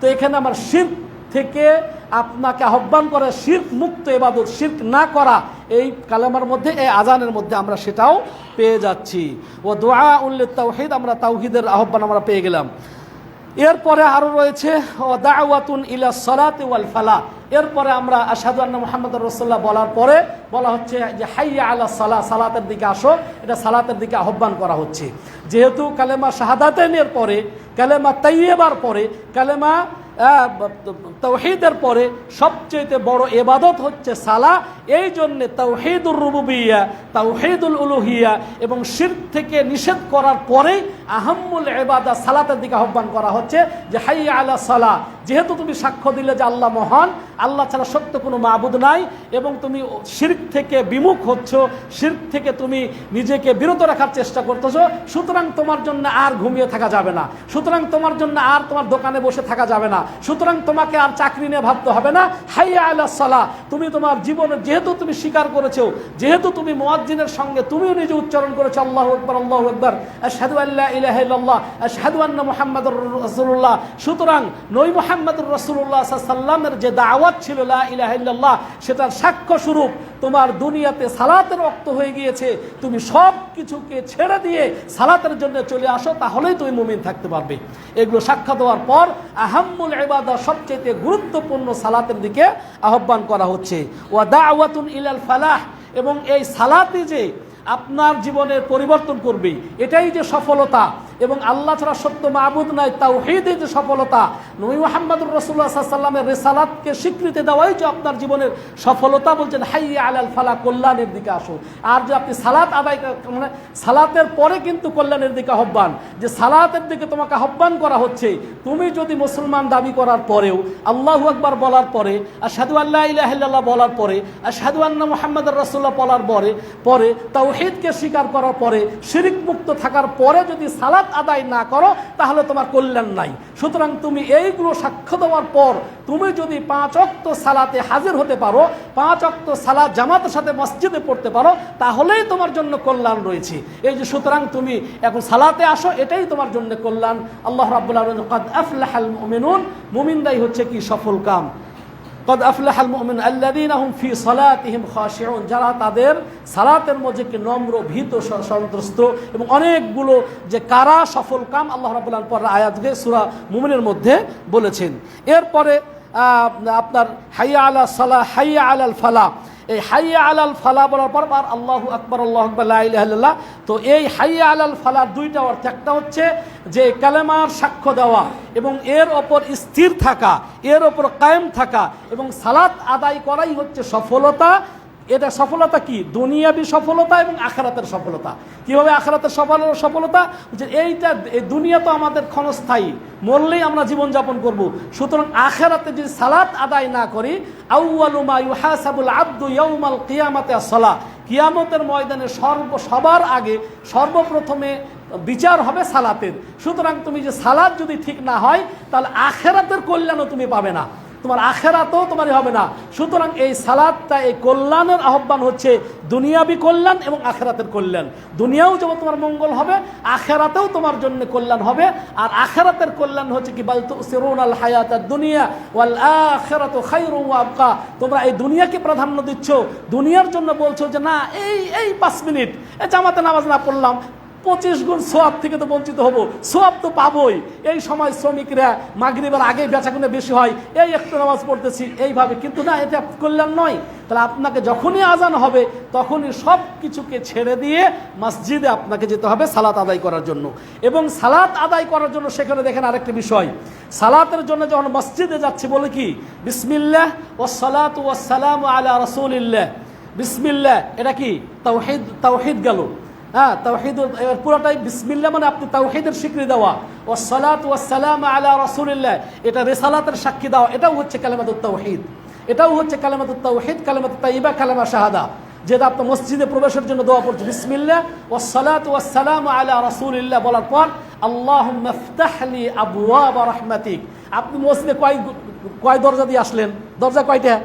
তো এখানে আমার শিরক থেকে আপনাকে আহ্বান করে শিরক মুক্ত ইবাদত, শিরক না করা, এই কালেমার মধ্যে এই আজানের মধ্যে আমরা সেটাও পেয়ে যাচ্ছি। ও দুআউল লিত-তাওহীদ, আমরা তাওহীদের আহ্বান আমরা পেয়ে গেলাম। এরপরে আরো রয়েছে ও দাওয়াতুন ইলা সালাতি ওয়াল ফালাহ, এরপরে আমরা আশহাদু আন্না মুহাম্মাদুর রাসূলুল্লাহ বলার পরে বলা হচ্ছে যে হাইয়া আলা সালাহ, সালাতের দিকে আসো, এটা সালাতের দিকে আহ্বান করা হচ্ছে। যেহেতু কালেমা শাহাদাতাইনের পরে, কালেমা তাইয়্যিবার পরে, কালেমা তাওহীদের পরে সবচেয়ে বড় ইবাদত হচ্ছে সালাহ। এই জন্য তাওহীদুর রুবুবিয়্যা, তাওহীদুল উলুহিয়্যা এবং শিরক থেকে নিষেধ করার পরেই আহাম্মুল ইবাদা সালাতের দিকে আহ্বান করা হচ্ছে যে হাইয়া আলা সালাহ। যেহেতু তুমি সাক্ষ্য দিলে যে আল্লাহ মহান, আল্লাহ ছাড়া সত্য কোনো মাবুদ নাই, এবং তুমি শিরক থেকে বিমুখ হচ্ছ, শিরক থেকে তুমি নিজেকে বিরত রাখার চেষ্টা করতেছো, সুতরাং তোমার জন্য আর ঘুমিয়ে থাকা যাবে না, সুতরাং তোমার জন্য আর তোমার দোকানে বসে থাকা যাবে না, সুতরাং তোমাকে আর চাকরি নিয়ে ভাবতে হবে না। হাইয়া আলা সালাহ, তুমি তোমার জীবনে যেহেতু তুমি স্বীকার করেছো, যেহেতু তুমি মুয়াজ্জিনের সঙ্গে তুমিও নিজে উচ্চারণ করেছো আল্লাহু আকবার আল্লাহু আকবার, আশহাদু আল্লা ইলাহা ইল্লাল্লাহ আশহাদু আন্না মুহাম্মাদুর রাসূলুল্লাহ, সুতরাং নবী মুহাম্মদুর রাসূলুল্লাহ সাল্লাল্লাহু আলাইহি ওয়াসাল্লামের যে দাওয়াত ছিল লা ইলাহা ইল্লাল্লাহ, সেটার সাক্ষ্য স্বরূপ তোমার দুনিয়াতে সালাতের ওয়াক্ত হয়ে গিয়েছে, তুমি সব কিছুকে ছেড়ে দিয়ে সালাতের জন্য চলে আসো, তাহলেই তুমি মুমিন থাকতে পারবে। এগুলো সাক্ষ্য দেওয়ার পর আহাম্মুল ইবাদা, সবচেয়ে গুরুত্বপূর্ণ সালাতের দিকে আহ্বান করা হচ্ছে। ওয়া দাওয়াতুন ইলাল ফালাহ, এবং এই সালাতে যে আপনার জীবনের পরিবর্তন করবে, এটাই যে সফলতা, এবং আল্লাহ ছাড়া সত্য মাবুদ নাই, তাওহীদের যে সফলতা, নবী মুহাম্মদুর রাসূলুল্লাহ সাল্লাল্লাহু আলাইহি ওয়াসাল্লামের রিসালাতকে স্বীকৃতি দেওয়াই যে আপনার জীবনের সফলতা। বলছেন হাইয়া আলাল ফালাহ, কল্যাণের দিকে আসো। আর যে আপনি সালাত আদায়, মানে সালাতের পরে কিন্তু কল্যাণের দিকে আহ্বান, যে সালাতের দিকে তোমাকে আহ্বান করা হচ্ছে। তুমি যদি মুসলমান দাবি করার পরেও, আল্লাহু আকবার বলার পরে, আশহাদু আল্লা ইলাহা ইল্লাল্লাহ বলার পরে, আশহাদু আন্না মুহাম্মাদুর রাসূলুল্লাহ বলার পরে তাওহীদকে স্বীকার করার পরে, শিরক মুক্ত থাকার পরে যদি সালাত আদায় না করো, তাহলে তোমার কল্যাণ নাই। সুতরাং তুমি এইগুলো সাক্ষ্য দেওয়ার পর তুমি যদি 5 ওয়াক্ত সালাতে হাজির হতে পারো, 5 ওয়াক্ত সালাত জামাতের সাথে মসজিদে পড়তে পারো, তাহলেই তোমার জন্য কল্যাণ রয়েছে। এই যে সুতরাং তুমি এখন সালাতে আসো, এটাই তোমার জন্য কল্যাণ। আল্লাহ রাব্বুল আলামিন ক্বাদ আফলাহাল মুমিনুন, মুমিনরাই হচ্ছে কি সফল কাম। ক্বাদ আফলাহাল মুমিনুন আল্লাযীনা হুম ফি সালাতিহিম খাশিউন, যারা তাদের সালাতের মধ্যে কি নম্র, ভীত, সন্ত্রস্ত, এবং অনেকগুলো যে কারা সফল কাম আল্লাহ রাব্বুল আলামিন পরের আয়াতকে সূরা মুমিনের মধ্যে বলেছেন। এরপরে আপনার হাইয়া আলা সালাহ, হাইয়া আলাল ফালাহ, এই হাইয়া আলাল ফালাহ বলার পর আর আল্লাহু আকবার আল্লাহু আকবার লা ইলাহা ইল্লাল্লাহ। তো এই হাইয়া আলাল ফালাহ দুইটা অর্থ, একটা হচ্ছে যে কালেমার সাক্ষ্য দেওয়া এবং এর ওপর স্থির থাকা, এর ওপর কায়েম থাকা, এবং সালাত আদায় করাই হচ্ছে সফলতা। এটা সফলতা কি? দুনিয়াবী সফলতা এবং আখিরাতের সফলতা। কিভাবে আখিরাতের সফলতা? যে এইটা, এই দুনিয়া তো আমাদের ক্ষণস্থায়ী, মরলেই আমরা জীবনযাপন করব। সুতরাং আখিরাতে যদি সালাত আদায় না করি, আউয়ালু মা ইউহাসাবুল আবদু ইয়াউমাল কিয়ামাতি আস-সালাহ, কিয়ামতের ময়দানে সবার আগে সর্বপ্রথমে বিচার হবে সালাতের। সুতরাং তুমি যে সালাত যদি ঠিক না হয়, তাহলে আখিরাতের কল্যাণও তুমি পাবে না। তোমার আখেরাতেও তোমারই হবে না। সুতরাং এই সালাতটা, এই কল্যাণের আহ্বান হচ্ছে দুনিয়াবি কল্যাণ এবং আখেরাতের কল্যাণ। দুনিয়াও যেমন তোমার মঙ্গল হবে, আখেরাতেও তোমার জন্য কল্যাণ হবে। আর আখেরাতের কল্যাণ হচ্ছে কি, বাল তুসিরুনাল হায়াতাদ দুনিয়া ওয়াল আখিরাতু খায়রুন ওয়া আবকা। তোমরা এই দুনিয়াকে প্রাধান্য দিচ্ছ, দুনিয়ার জন্য বলছো যে না এই 5 মিনিট জামাতে নামাজ না পড়লাম 25 গুণ সোয়াব থেকে তো বঞ্চিত হব, সোয়াব তো পাবোই। এই সময় শ্রমিকরা মাগরিবের আগে বেচাকেনা বেশি হয়, এই একটু নামাজ পড়তেছি এইভাবে, কিন্তু না, এটা কল্যাণ নয়। তাহলে আপনাকে যখনই আজান হবে তখনই সব কিছুকে ছেড়ে দিয়ে মসজিদে আপনাকে যেতে হবে সালাত আদায় করার জন্য। এবং সালাত আদায় করার জন্য সেখানে দেখেন আরেকটি বিষয়, সালাতের জন্য যখন মসজিদে যাচ্ছি বলে কি বিসমিল্লাহ ওয়াসসালাতু ওয়াসসালামু আলা রাসূলিল্লাহ। বিসমিল্লাহ এটা কি তাওহীদ, তাওহীদ গেল। হ্যাঁ, তাওহীদ পুরোটাই বিসমিল্লাহ মানে আপনি তাওহীদের স্বীকৃতি দেওয়া। ওয়াসসালাতু ওয়াসসালামু আলা রাসূলিল্লাহ এটা রিসালাতের সাক্ষী দেওয়া, এটাও হচ্ছে কালিমাতুত তাওহীদ, এটাও হচ্ছে কালিমাতুত তাওহীদ, কালিমাতুত তাইয়্যিবা, কালিমা শাহাদা, যেটা আপনি মসজিদে প্রবেশের জন্য দোয়া পড়ছে বিসমিল্লাহ ওয়াসসালাতু ওয়াসসালামু আলা রাসূলিল্লাহ বলার পর আল্লাহুম্মা ইফতাহলি আবওয়াব রাহমাতিক। আপনি মসজিদে কয় দরজা দিয়ে আসলেন? দরজা কয়টা?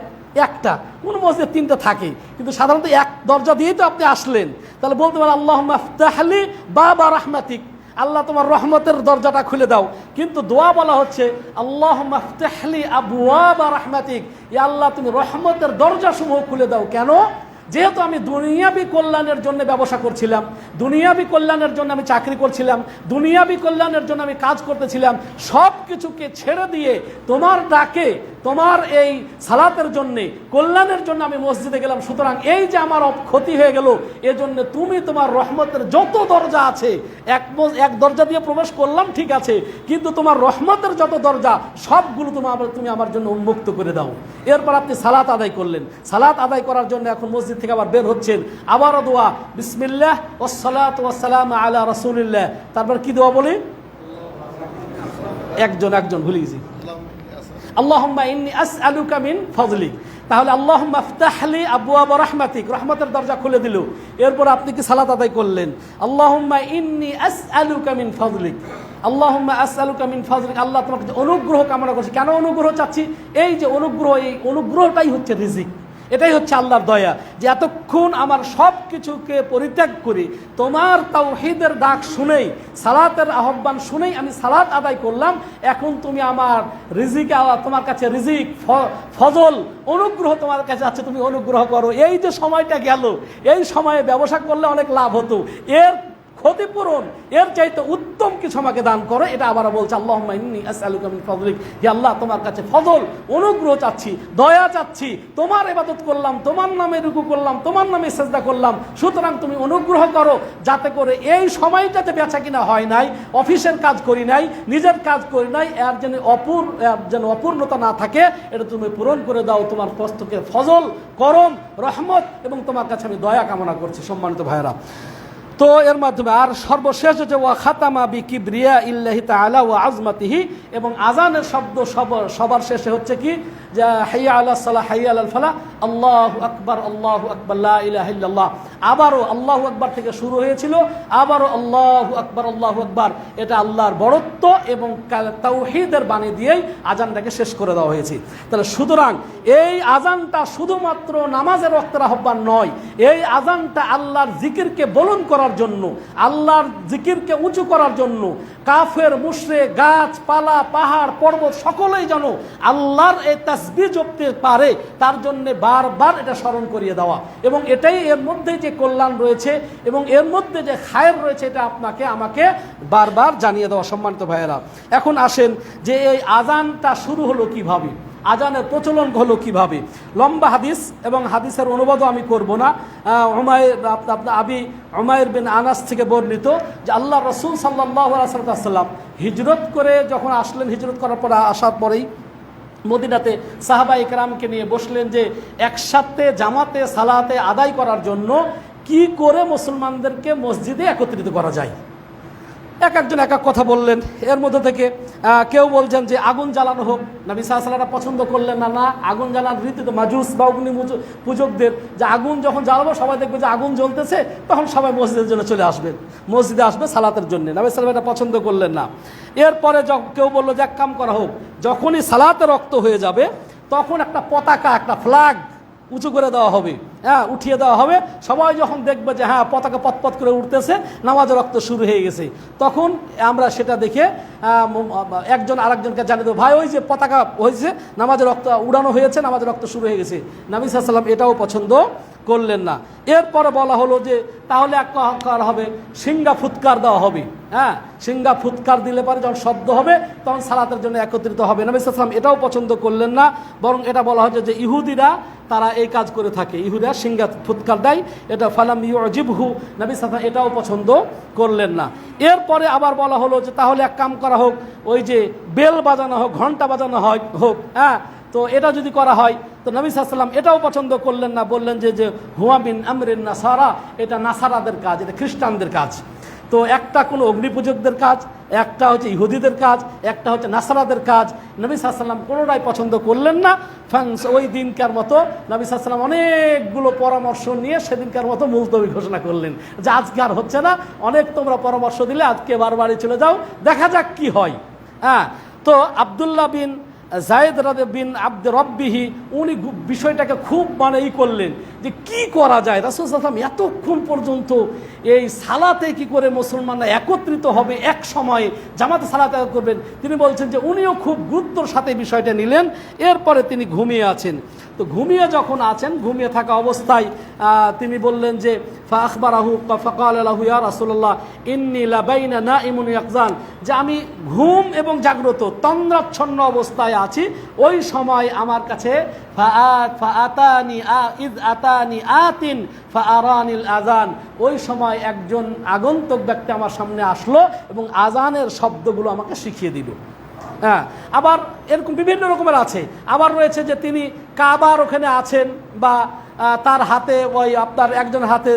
একটা। কোন মসজিদে 3টা থাকে, কিন্তু সাধারণত এক দরজা দিয়েই তো আপনি আসলেন। তাহলে বলতে পারেন আল্লাহুম্মা ইফতাহলি বাবা রাহমাতিক, আল্লাহ তোমার রহমতের দরজাটা খুলে দাও। কিন্তু দোয়া বলা হচ্ছে আল্লাহুম্মা ইফতাহলি আবওয়াব রাহমাতিক, ইয়া আল্লাহ তুমি রহমতের দরজা সমূহ খুলে দাও। কেন? যেহেতু আমি দুনিয়াবি কল্যাণের জন্য ব্যবসা করছিলাম, দুনিয়াবি কল্যাণের জন্য আমি চাকরি করছিলাম, দুনিয়াবি কল্যাণের জন্য আমি কাজ করতেছিলাম, সব কিছুকে ছেড়ে দিয়ে তোমার ডাকে, তোমার এই সালাতের জন্যে, কল্যাণের জন্য আমি মসজিদে গেলাম। সুতরাং এই যে আমার ক্ষতি হয়ে গেল, এজন্য তুমি তোমার রহমতের যত দরজা আছে, এক দরজা দিয়ে প্রবেশ করলাম ঠিক আছে, কিন্তু তোমার রহমতের যত দরজা সবগুলো তুমি আমার জন্য উন্মুক্ত করে দাও। এরপর আপনি সালাত আদায় করলেন। সালাত আদায় করার জন্য এখন মসজিদ থেকে আবার বের হচ্ছেন, আবারও দোয়া বিসমিল্লাহ ওয়াসসালাতু ওয়াসসালামু আলা রাসূলিল্লাহ। তারপর কি দোয়া বলি? একজন ভুলে গেছি, আল্লাহুম্মা ইন্নী আসআলুকা মিন ফাযলিক। তাহলে আল্লাহুম্মা ইফতাহলি আবওয়াব রাহমাতিক, রহমতের দরজা খুলে দিল। এরপর আপনি কি সালাত আদায় করলেন, আল্লাহুম্মা ইন্নী আসআলুকা মিন ফাযলিক, আল্লাহুম্মা আসআলুকা মিন ফাযলিক, আল্লাহ তোমার কাছে অনুগ্রহ কামনা করছি। কেন অনুগ্রহ চাচ্ছি? এই যে অনুগ্রহ, এই অনুগ্রহটাই হচ্ছে রিজিক, এটাই হচ্ছে আল্লাহর দয়া, যে এতক্ষণ আমার সব কিছুকে পরিত্যাগ করে তোমার তাওহীদের ডাক শুনেই, সালাতের আহ্বান শুনেই আমি সালাত আদায় করলাম। এখন তুমি আমার রিজিক, তোমার কাছে রিজিক, ফজল, অনুগ্রহ তোমার কাছে আছে, তুমি অনুগ্রহ করো। এই যে সময়টা গেল, এই সময়ে ব্যবসা করলে অনেক লাভ হতো, এর ক্ষতিপূরণ, এর চাইতে উত্তম কিছু আমাকে দান করো। এটা আবার বলছে আল্লাহুম্মা ইন্নী আসআলুকা মিন ফাযলিক, হে আল্লাহ তোমার কাছে ফজল, অনুগ্রহ চাচ্ছি, দয়া চাচ্ছি, তোমার ইবাদত করলাম, তোমার নামে রুকু করলাম, তোমার নামে সিজদা করলাম, সুতরাং তুমি অনুগ্রহ করো যাতে করে এই সময়টাতে বেচা কিনা হয় নাই, অফিসের কাজ করি নাই, নিজের কাজ করি নাই, এর যেন অপূর্ণতা না থাকে, এটা তুমি পূরণ করে দাও। তোমার পক্ষ থেকে ফজল, করম, রহমত এবং তোমার কাছে আমি দয়া কামনা করছি। সম্মানিত ভাইরা, তো এর মাধ্যমে আর সর্বশেষ হচ্ছে ওয়া খাতামা বিকিবরিয়া ইল্লাহি তাআলা ওয়া আযমাতিহি, এবং আজানের শব্দ সবার শেষে হচ্ছে কি, যে হাইয়া আলাস সালাহ হাইয়া আলাল ফালাহ, আল্লাহু আকবার লা ইলাহা ইল্লাল্লাহ। আবারও আল্লাহু আকবার থেকে শুরু হয়েছিল, আবারও আল্লাহু আকবার। এটা আল্লাহর বড়ত্ব এবং তাওহীদের বাণী দিয়েই আজানটাকে শেষ করে দেওয়া হয়েছে। তাহলে সুতরাং এই আজানটা শুধুমাত্র নামাজের ওয়াক্তের আহ্বান নয়, এই আজানটা আল্লাহর জিকিরকে বলন করার জন্য, আল্লাহর জিকিরকে উঁচু করার জন্য, কাফের, মুশরিক, গাছপালা, পাহাড়, পর্বত সকলেই যেন আল্লাহর এই তাসবিহ জপতে পারে, তার জন্য বারবার এটা স্মরণ করিয়ে দেওয়া। এবং এটাই এর মধ্যে যে কল্যাণ রয়েছে এবং এর মধ্যে যে খায়ের রয়েছে, এটা আপনাকে আমাকে বারবার জানিয়ে দেওয়া। সম্মানিত ভাইয়েরা, এখন আসেন যে এই আজানটা শুরু হলো কিভাবে, আজানের প্রচলন হলো কিভাবে। লম্বা হাদিস এবং হাদিসের অনুবাদও আমি করব না। আবি উমাইর বিন আনাস থেকে বর্ণিত যে আল্লাহ রসুল সাল্লাল্লাহু আলাইহি ওয়াসাল্লাম হিজরত করে যখন আসলেন, হিজরত করার পর আসার পরেই মদিনাতে সাহাবা ইকরামকে নিয়ে বসলেন যে একসাথে জামাতে সালাতে আদায় করার জন্য কি করে মুসলমানদেরকে মসজিদে একত্রিত করা যায়। একজন এক এক কথা বললেন। এর মধ্যে থেকে কেউ বলছেন যে আগুন জ্বালানো হোক। নবী সাল্লাল্লাহু আলাইহি ওয়াসাল্লাম পছন্দ করলেন না, আগুন জ্বালানোর রীতি তো মাজুস বা অগ্নি পূজকদের, যে আগুন যখন জ্বালাবো সবাই দেখবে যে আগুন জ্বলতেছে, তখন সবাই মসজিদের জন্য চলে আসবেন, মসজিদে আসবে সালাতের জন্য। নবী সাল্লাল্লাহু আলাইহি ওয়াসাল্লাম এটা পছন্দ করলেন না। এরপরে কেউ বললো যে এক কাম করা হোক, যখনই সালাতে রক্ত হয়ে যাবে তখন একটা পতাকা, একটা ফ্ল্যাগ উঁচু করে দেওয়া হবে, হ্যাঁ, উঠিয়ে দেওয়া হবে। সবাই যখন দেখবে যে হ্যাঁ পতাকা পথ করে উঠতেছে, নামাজের রক্ত শুরু হয়ে গেছে, তখন আমরা সেটা দেখে একজন আরেকজনকে জানিয়ে দেবো, ভাই ওই যে পতাকা হয়েছে, নামাজের রক্ত উড়ানো হয়েছে, নামাজের রক্ত শুরু হয়ে গেছে। নবী সাল্লাল্লাহু আলাইহি ওয়াসাল্লাম এটাও পছন্দ করলেন না। এরপরে বলা হলো যে তাহলে এক করা হবে, সিঙ্গা ফুৎকার দেওয়া হবে, হ্যাঁ, সিঙ্গা ফুৎকার দিলে পরে যখন শব্দ হবে তখন সালাতের জন্য একত্রিত হবে। নবী সাল্লাল্লাহু আলাইহি ওয়াসাল্লাম এটাও পছন্দ করলেন না, বরং এটা বলা হচ্ছে যে ইহুদিরা তারা এই কাজ করে থাকে, ইহুদিরা সিঙ্গা ফুৎকার দেয়, এটা ফালাম ইউজিবহু, নবী সাল্লাল্লাহু আলাইহি ওয়াসাল্লাম এটাও পছন্দ করলেন না। এরপরে আবার বলা হলো যে তাহলে এক কাম করা হোক, ওই যে বেল বাজানো হোক, ঘন্টা বাজানো হোক, হ্যাঁ, তো এটা যদি করা হয়, তো নবী সাল্লাল্লাহু আলাইহি ওয়াসাল্লাম এটাও পছন্দ করলেন না, বললেন যে হুয়া মিন আমরিন নাসারা, এটা নাসারাদের কাজ, এটা খ্রিস্টানদের কাজ। তো একটা কোনো অগ্নিপূজকদের কাজ, একটা হচ্ছে ইহুদিদের কাজ, একটা হচ্ছে নাসারাদের কাজ। নবী সাল্লাল্লাহু আলাইহি ওয়াসাল্লাম কোনোটাই পছন্দ করলেন না। ওই দিনকার মতো নবী সাল্লাল্লাহু আলাইহি ওয়াসাল্লাম অনেকগুলো পরামর্শ নিয়ে সেদিনকার মতো মুলতবি ঘোষণা করলেন যে আজকে আর হচ্ছে না, অনেক তোমরা পরামর্শ দিলে, আজকে বাড়ি চলে যাও, দেখা যাক কি হয়। হ্যাঁ, তো আব্দুল্লাহ বিন জায়েদ বিন আব্দ রব্বিহি উনি বিষয়টাকে খুব করলেন যে কি করা যায়। রাসূল সাল্লাল্লাহু আলাইহি ওয়াসাল্লাম এতক্ষণ পর্যন্ত এই সালাতে কি করে মুসলমানরা একত্রিত হবে, এক সময়ে জামাতে সালাতে করবেন, তিনি বলছেন যে উনিও খুব গুরুত্বর সাথে বিষয়টা নিলেন। এরপরে তিনি ঘুমিয়ে আছেন। তো ঘুমিয়ে যখন আছেন, ঘুমিয়ে থাকা অবস্থায় তিনি বললেন যে ফাখবারাহু ফাকালা লাহু ইয়া রাসূলুল্লাহ ইন্নী লাবাইনা নাইমুন ইয়াকজান, যে আমি ঘুম এবং জাগ্রত তন্দ্রাচ্ছন্ন অবস্থায় আছি। ওই সময় আমার কাছে ওই সময় একজন আগন্তুক ব্যক্তি আমার সামনে আসলো এবং আজানের শব্দগুলো আমাকে শিখিয়ে দিল। হ্যাঁ, আবার এরকম বিভিন্ন রকমের আছে। আবার রয়েছে যে তিনি কাবার ওখানে আছেন, বা তার হাতে ওই আপনার একজন হাতে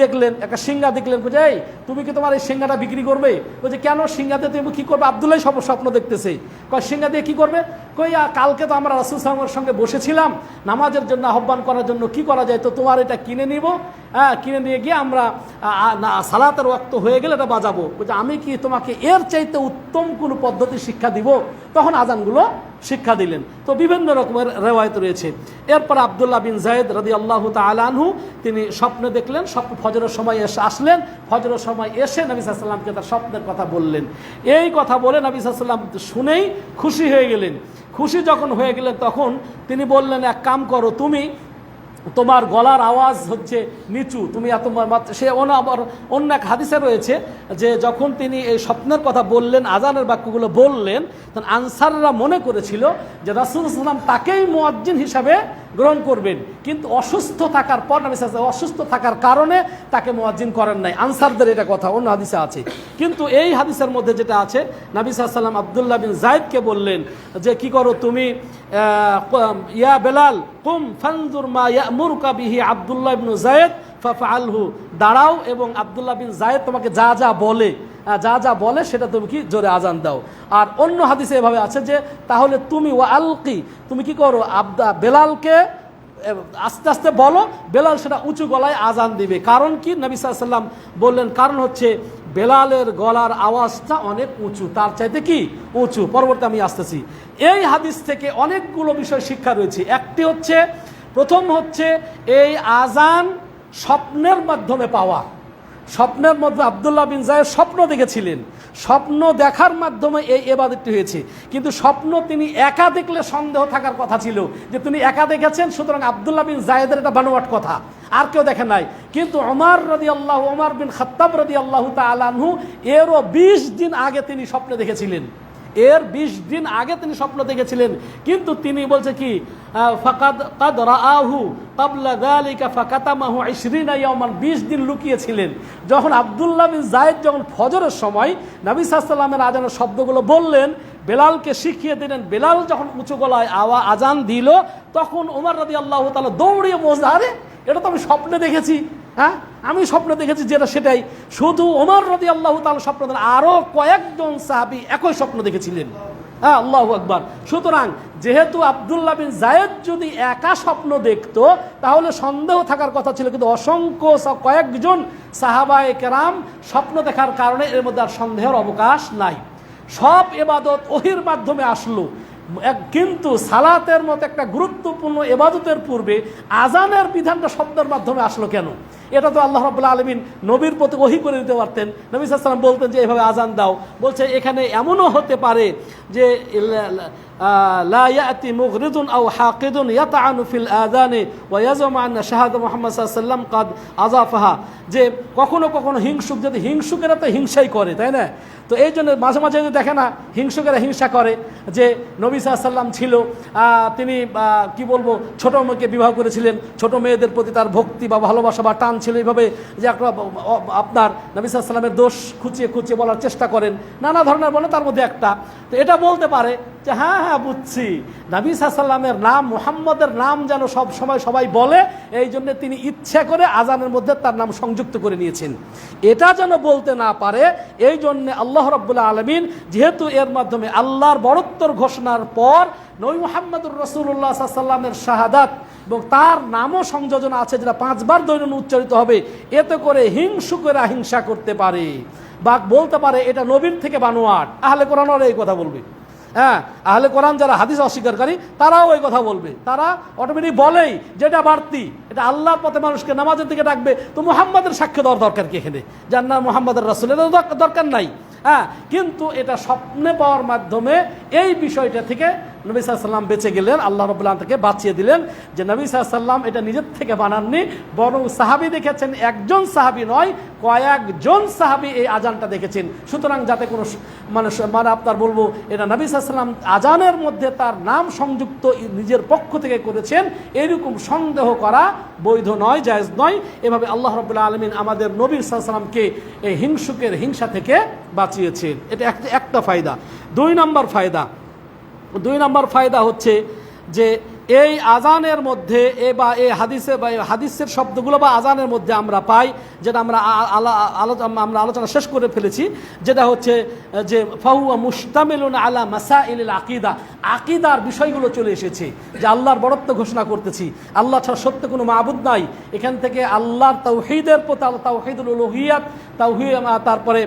দেখলেন, একটা সিঙ্গা দেখলেন, বুঝে এই তুমি কি তোমার এই সিঙ্গাটা বিক্রি করবে? বলছে কেন, সিঙ্গাতে তুমি কি করবে? আব্দুল্লাহ সব স্বপ্ন দেখতেছে, কয় সিঙ্গা দিয়ে কি করবে? কই কালকে তো আমরা রাসূল সাল্লাল্লাহু আলাইহি ওয়াসাল্লামের সঙ্গে বসেছিলাম নামাজের জন্য আহ্বান করার জন্য, কি করা যায়, তো তোমার এটা কিনে নিব, হ্যাঁ, কিনে নিয়ে গিয়ে আমরা সালাতের ওয়াক্ত হয়ে গেলে এটা বাজাবো। বলছে আমি কি তোমাকে এর চাইতে উত্তম কোনো পদ্ধতি শিক্ষা দিব? তখন আজানগুলো শিক্ষা দিলেন। তো বিভিন্ন রকমের রেওয়ায়েত রয়েছে। এরপর আব্দুল্লাহ বিন জায়েদ রাদিয়াল্লাহু তাআলা আনহু তিনি স্বপ্নে দেখলেন, ফজরের সময় এসে আসলেন, ফজরের সময় এসে নবী সাল্লাল্লাহু আলাইহি ওয়াসাল্লামকে তার স্বপ্নের কথা বললেন। এই কথা বলে নবী সাল্লাল্লাহু আলাইহি ওয়াসাল্লাম শুনেই খুশি হয়ে গেলেন। খুশি যখন হয়ে গেলেন তখন তিনি বললেন, এক কাম করো, তুমি তোমার গলার আওয়াজ হচ্ছে নিচু, তুমি এত সে আবার অন্য এক হাদিসে রয়েছে যে যখন তিনি এই স্বপ্নের কথা বললেন, আজানের বাক্যগুলো বললেন, তখন আনসাররা মনে করেছিল যে রাসূল সাল্লাল্লাহু আলাইহি ওয়াসাল্লাম তাকেই মুয়াজ্জিন হিসাবে গ্রহণ করবেন, কিন্তু অসুস্থ থাকার পর নবী সাল্লাল্লাহু আলাইহি ওয়াসাল্লাম অসুস্থ থাকার কারণে তাকে মুয়াজ্জিন করেন নাই। আনসারদের এটা কথা অন্য হাদিসে আছে, কিন্তু এই হাদিসের মধ্যে যেটা আছে, নবী সাল্লাল্লাহু আলাইহি ওয়াসাল্লাম আব্দুল্লাহ বিন যায়েদকে বললেন যে কি করো তুমি, ইয়া বেলাল কুম ফানজুর মা ইয়ামুরুকা বিহি আব্দুল্লাহ ইবনে যায়েদ ফাফআলহু, দাঁড়াও এবং আব্দুল্লাহ বিন যায়েদ তোমাকে যা যা বলে সেটা তুমি কি জোরে আজান দাও। আর অন্য হাদিসে এভাবে আছে যে তাহলে তুমি ওয়ালকি, তুমি কি করো, বেলালকে আস্তে আস্তে বলো, বেলাল সেটা উঁচু গলায় আজান দিবে। কারণ কি, নবী সাল্লাল্লাহু আলাইহি ওয়াসাল্লাম বললেন কারণ হচ্ছে বেলালের গলার আওয়াজটা অনেক উঁচু, তার চাইতে কি উঁচু। পরবর্তী আমি আসতেছি। এই হাদিস থেকে অনেকগুলো বিষয় শিক্ষা রয়েছে। একটি হচ্ছে, প্রথম হচ্ছে এই আজান স্বপ্নের মাধ্যমে পাওয়া। স্বপ্নের মধ্যে আব্দুল্লাহ বিন যায়েদ স্বপ্ন দেখেছিলেন, স্বপ্ন দেখার মাধ্যমে এই ইবাদতটি হয়েছে। কিন্তু স্বপ্ন তিনি একা দেখলে সন্দেহ থাকার কথা ছিল যে তিনি একা দেখেছেন, সুতরাং আব্দুল্লাহ বিন যায়েদের এটা বানোয়াট কথা, আর কেউ দেখে নাই। কিন্তু ওমর বিন খাত্তাব রাদিয়াল্লাহু তাআলা আনহু এরও 20 দিন আগে তিনি স্বপ্ন দেখেছিলেন, এর 20 দিন আগে তিনি স্বপ্ন দেখেছিলেন। কিন্তু তিনি বলছে কি, ফাকাদ রাআহু ক্বাবলা যালিকা ফাকাতামাহু 20 ইয়াওমান, 20 দিন লুকিয়েছিলেন। যখন আব্দুল্লাহ বিন যায়েদ যখন ফজরের সময় নবী সাল্লাল্লাহু আলাইহি ওয়াসাল্লামের আজানের শব্দগুলো বললেন, বেলালকে শিখিয়ে দিলেন, বেলাল যখন উঁচু গলায় আজান দিল, তখন ওমর রাদিয়াল্লাহু তাআলা দৌড়িয়ে বসে, আরে এটা তো আমি স্বপ্নে দেখেছি, হ্যাঁ আমি স্বপ্নে দেখেছি যেটা সেটাই। শুধু ওমর রাদিয়াল্লাহু তাআলা স্বপ্ন দেন, আরো কয়েকজন সাহাবী একই স্বপ্ন দেখেছিলেন। হ্যাঁ, আল্লাহু আকবার। সুতরাং যেহেতু আব্দুল্লাহ বিন যায়েদ যদি একা স্বপ্ন দেখতো তাহলে সন্দেহ থাকার কথা ছিল, কিন্তু অসংখ্য কয়েকজন সাহাবায়ে কেরাম স্বপ্ন দেখার কারণে এর মধ্যে আর সন্দেহের অবকাশ নাই। সব ইবাদত ওহীর মাধ্যমে আসলো, কিন্তু সালাতের মতো একটা গুরুত্বপূর্ণ ইবাদতের পূর্বে আজানের বিধানটা শব্দের মাধ্যমে আসলো কেন? এটা তো আল্লাহ রাব্বুল আলামিন নবীর প্রতি ওহী করে দিতে পারতেন। নবী সাল্লাল্লাহু আলাইহি ওয়াসাল্লাম বলতেন যে এভাবে আজান দাও। বলছে এখানে এমনও হতে পারে যে লা ইয়াতি মুগরিদুন আও হাকিদুন ইয়াতাআনু ফিল আযানি ওয়া ইয়াজমু আন্না শাহাদা মুহাম্মদ সাল্লাল্লাহু আলাইহি ওয়াসাল্লাম কাদ আযাফাহা, যে কখনো কখনো হিংসুক, যদি হিংসুকেরা তো হিংসাই করে, তাই না? তো এই জন্য মাঝে মাঝে যদি দেখে না হিংসুকেরা হিংসা করে যে নবী সাল্লাল্লাহু আলাইহি ওয়াসাল্লাম ছিল, তিনি কি বলবো ছোট মেয়েকে বিবাহ করেছিলেন, ছোট মেয়েদের প্রতি তার ভক্তি বা ভালোবাসা বা টান ছিল, এইভাবে যে একটা আপনার নবী সাল্লাল্লাহু আলাইহি ওয়াসাল্লামের দোষ খুঁচিয়ে খুঁচিয়ে বলার চেষ্টা করেন, নানা ধরনের বলে, তার মধ্যে একটা। তো এটা বলতে পারে যে হ্যাঁ হ্যাঁ বুঝছি, নবী সাল্লাল্লাহু আলাইহি ওয়াসাল্লামের নাম, মুহাম্মদের নাম যেন সব সময় সবাই বলে, এই জন্য তিনি ইচ্ছা করে আজানের মধ্যে তার নাম সংযুক্ত করে নিয়েছেন। এটা যেন বলতে না পারে, এই জন্য আল্লাহ রাব্বুল আলামিন যেহেতু এর মাধ্যমে আল্লাহর বড়ত্বর ঘোষণার পর নবী মুহাম্মদুর রাসূলুল্লাহ সাল্লাল্লাহু আলাইহি ওয়াসাল্লামের শাহাদাত এবং তার নামও সংযোজন আছে, যেটা 5 বার দৈনন্দিন উচ্চারিত হবে, এতে করে হিংসুকেরা হিংসা করতে পারে বা বলতে পারে এটা নবীর থেকে বানোয়াট। আহলে কোরআন ওরা এই কথা বলবে। হ্যাঁ, আহলে কোরআন যারা হাদিস অস্বীকারী তারাও ওই কথা বলবে। তারা অটোমেটিক বলেই যেটা বাড়তি, এটা আল্লাহর পথে মানুষকে নামাজের দিকে ডাকবে, তো মুহাম্মাদের সাক্ষ্য দেওয়ার দরকার কি এখানে? যার নাম মুহাম্মাদুর রাসূল, এটা দরকার নাই। হ্যাঁ, কিন্তু এটা স্বপ্নে পাওয়ার মাধ্যমে এই বিষয়টা থেকে নবী সাল্লাল্লাহু আলাইহি ওয়াসাল্লাম বেঁচে গেলেন, আল্লাহ রাব্বুল আলামিন থেকে বাঁচিয়ে দিলেন যে নবী সাল্লাল্লাহু আলাইহি ওয়াসাল্লাম এটা নিজের থেকে বানাননি, বরং সাহাবী দেখেছেন, একজন সাহাবী নয় কয়েকজন সাহাবী এই আজানটা দেখেছেন। সুতরাং যাতে কোনো মানে আপনার বলবো এটা নবী সাল্লাল্লাহু আলাইহি ওয়াসাল্লাম আজানের মধ্যে তার নাম সংযুক্ত নিজের পক্ষ থেকে করেছেন, এরকম সন্দেহ করা বৈধ নয়, জায়েজ নয়। এভাবে আল্লাহ রাব্বুল আলামিন আমাদের নবী সাল্লাল্লাহু আলাইহি ওয়াসাল্লামকে এই হিংসুকের হিংসা থেকে বাঁচিয়েছেন। এটা একটা ফায়দা। 2 নম্বর ফায়দা হচ্ছে যে এই আজানের মধ্যে এই হাদিসের শব্দগুলো বা আজানের মধ্যে আমরা পাই, যেটা আমরা আলোচনা শেষ করে ফেলেছি, যেটা হচ্ছে যে ফাহুয়া মুশতামিলুন আলা মাসাইলিল আকিদা, আকিদার বিষয়গুলো চলে এসেছে, যে আল্লাহর বড়ত্ব ঘোষণা করতেছি, আল্লাহ ছাড়া সত্য কোনো মাবুদ নাই। এখান থেকে আল্লাহর তাওহীদের প্রতি, তাওহীদুল উলুহিয়াত, তারপরে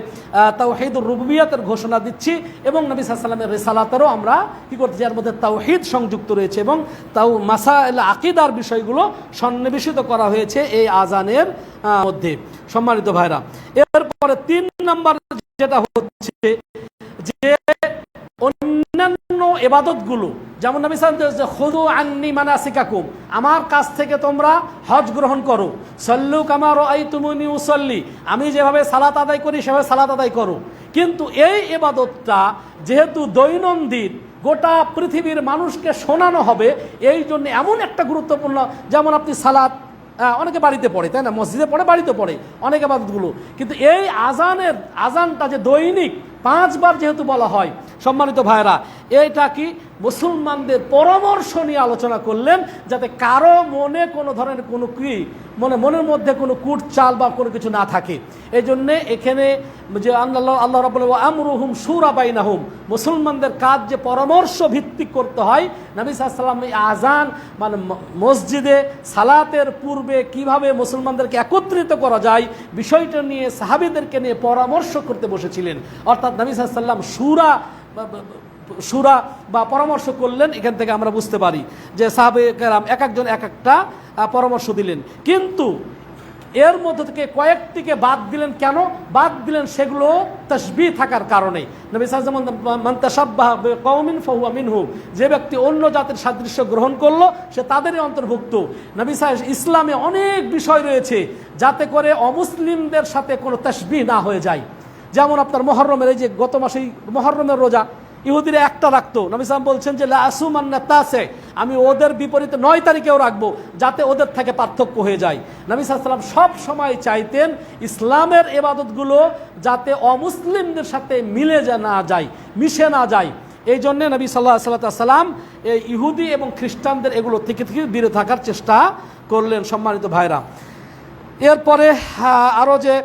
তাওহীদুর রুবুবিয়াতের ঘোষণা দিচ্ছি, এবং নবী সাল্লাল্লাহু আলাইহি ওয়াসাল্লামের রিসালাতেরও আমরা কি করতেছি, এর মধ্যে তাওহীদ সংযুক্ত রয়েছে এবং তাও মাসাইল আকিদার বিষয়গুলো সন্নিবেশিত করা হয়েছে এই আজানের মধ্যে। সম্মানিত ভাইরা, এরপরে 3 নম্বর যেটা হচ্ছে যে অন্যান্য ইবাদতগুলো, যেমন নবী সাল্লাল্লাহু আলাইহি ওয়াসাল্লাম খুযু আন্নী মানাসিকাকুম, আমার কাছ থেকে তোমরা হজ গ্রহণ করো, সাল্লু কামা রাআইতুমুনি উসাল্লি, আমি যেভাবে সালাত আদায় করি সেভাবে সালাত আদায় করো। কিন্তু এই ইবাদতটা যেহেতু দৈনন্দিন গোটা পৃথিবীর মানুষকে শোনানো হবে, এই জন্য এমন একটা গুরুত্বপূর্ণ, যেমন আপনি সালাত অনেকে বাড়িতে পড়ে, তাই না, মসজিদে পড়ে, বাড়িতে পড়ে অনেক ইবাদতগুলো, কিন্তু এই আজানটা যে দৈনিক 5 বার যেহেতু বলা হয়, সম্মানিত ভাইরা, এইটা কি মুসলমানদের পরামর্শ নিয়ে আলোচনা করলেন, যাতে কারো মনে কোনো ধরনের কোনো মনের মধ্যে কোনো কুট চাল বা কোনো কিছু না থাকে। এই জন্যে এখানে যে আল্লাহ রাব্বুল আমরুহুম শুরা বাইনাহুম, মুসলমানদের কাজ যে পরামর্শ ভিত্তিক করতে হয়। নবী সাল্লাল্লাহু আলাইহি ওয়াসাল্লাম এই আজান মানে মসজিদে সালাতের পূর্বে কিভাবে মুসলমানদেরকে একত্রিত করা যায়, বিষয়টা নিয়ে সাহাবীদেরকে নিয়ে পরামর্শ করতে বসেছিলেন। অর্থাৎ নবী সাল্লাল্লাহু আলাইহি ওয়াসাল্লাম শুরা বা পরামর্শ করলেন। এখান থেকে আমরা বুঝতে পারি যে সাহাবে কেরাম এক একজন এক একটা পরামর্শ দিলেন, কিন্তু এর মধ্যে থেকে কয়েকটিকে বাদ দিলেন। কেন বাদ দিলেন? সেগুলো তাসবিহ থাকার কারণে। নবী সাল্লাল্লাহু আলাইহি ওয়াসাল্লাম মান তাশাব্বাহা বিকওমিন ফাহুয়া মিনহুম, যে ব্যক্তি অন্য জাতির সাদৃশ্য গ্রহণ করলো সে তাদেরই অন্তর্ভুক্ত। নবী সাল্লাল্লাহু ইসলামে অনেক বিষয় রয়েছে যাতে করে অমুসলিমদের সাথে কোনো তাসবিহ না হয়ে যায়। যেমন আপনার মুহররমের, এই যে গত মাসেই মুহররমের রোজা ইহুদিরা একটা রাখতো, নবী সাল্লাল্লাহু আলাইহি ওয়াসাল্লাম বলছেন যে লা আসুমান্না তাসে, আমি ওদের বিপরীতে 9 তারিখেও রাখবো, যাতে ওদের থেকে পার্থক্য হয়ে যায়। নবী সাল্লাল্লাহু আলাইহি ওয়াসাল্লাম সব সময় চাইতেন ইসলামের ইবাদতগুলো যাতে অমুসলিমদের সাথে মিশে না যায়। এই জন্যে নবী সাল্লাল্লাহু আলাইহি ওয়াসাল্লাম এই ইহুদি এবং খ্রিস্টানদের এগুলো থেকে দূরে থাকার চেষ্টা করলেন। সম্মানিত ভাইরা, এরপরে আরও যে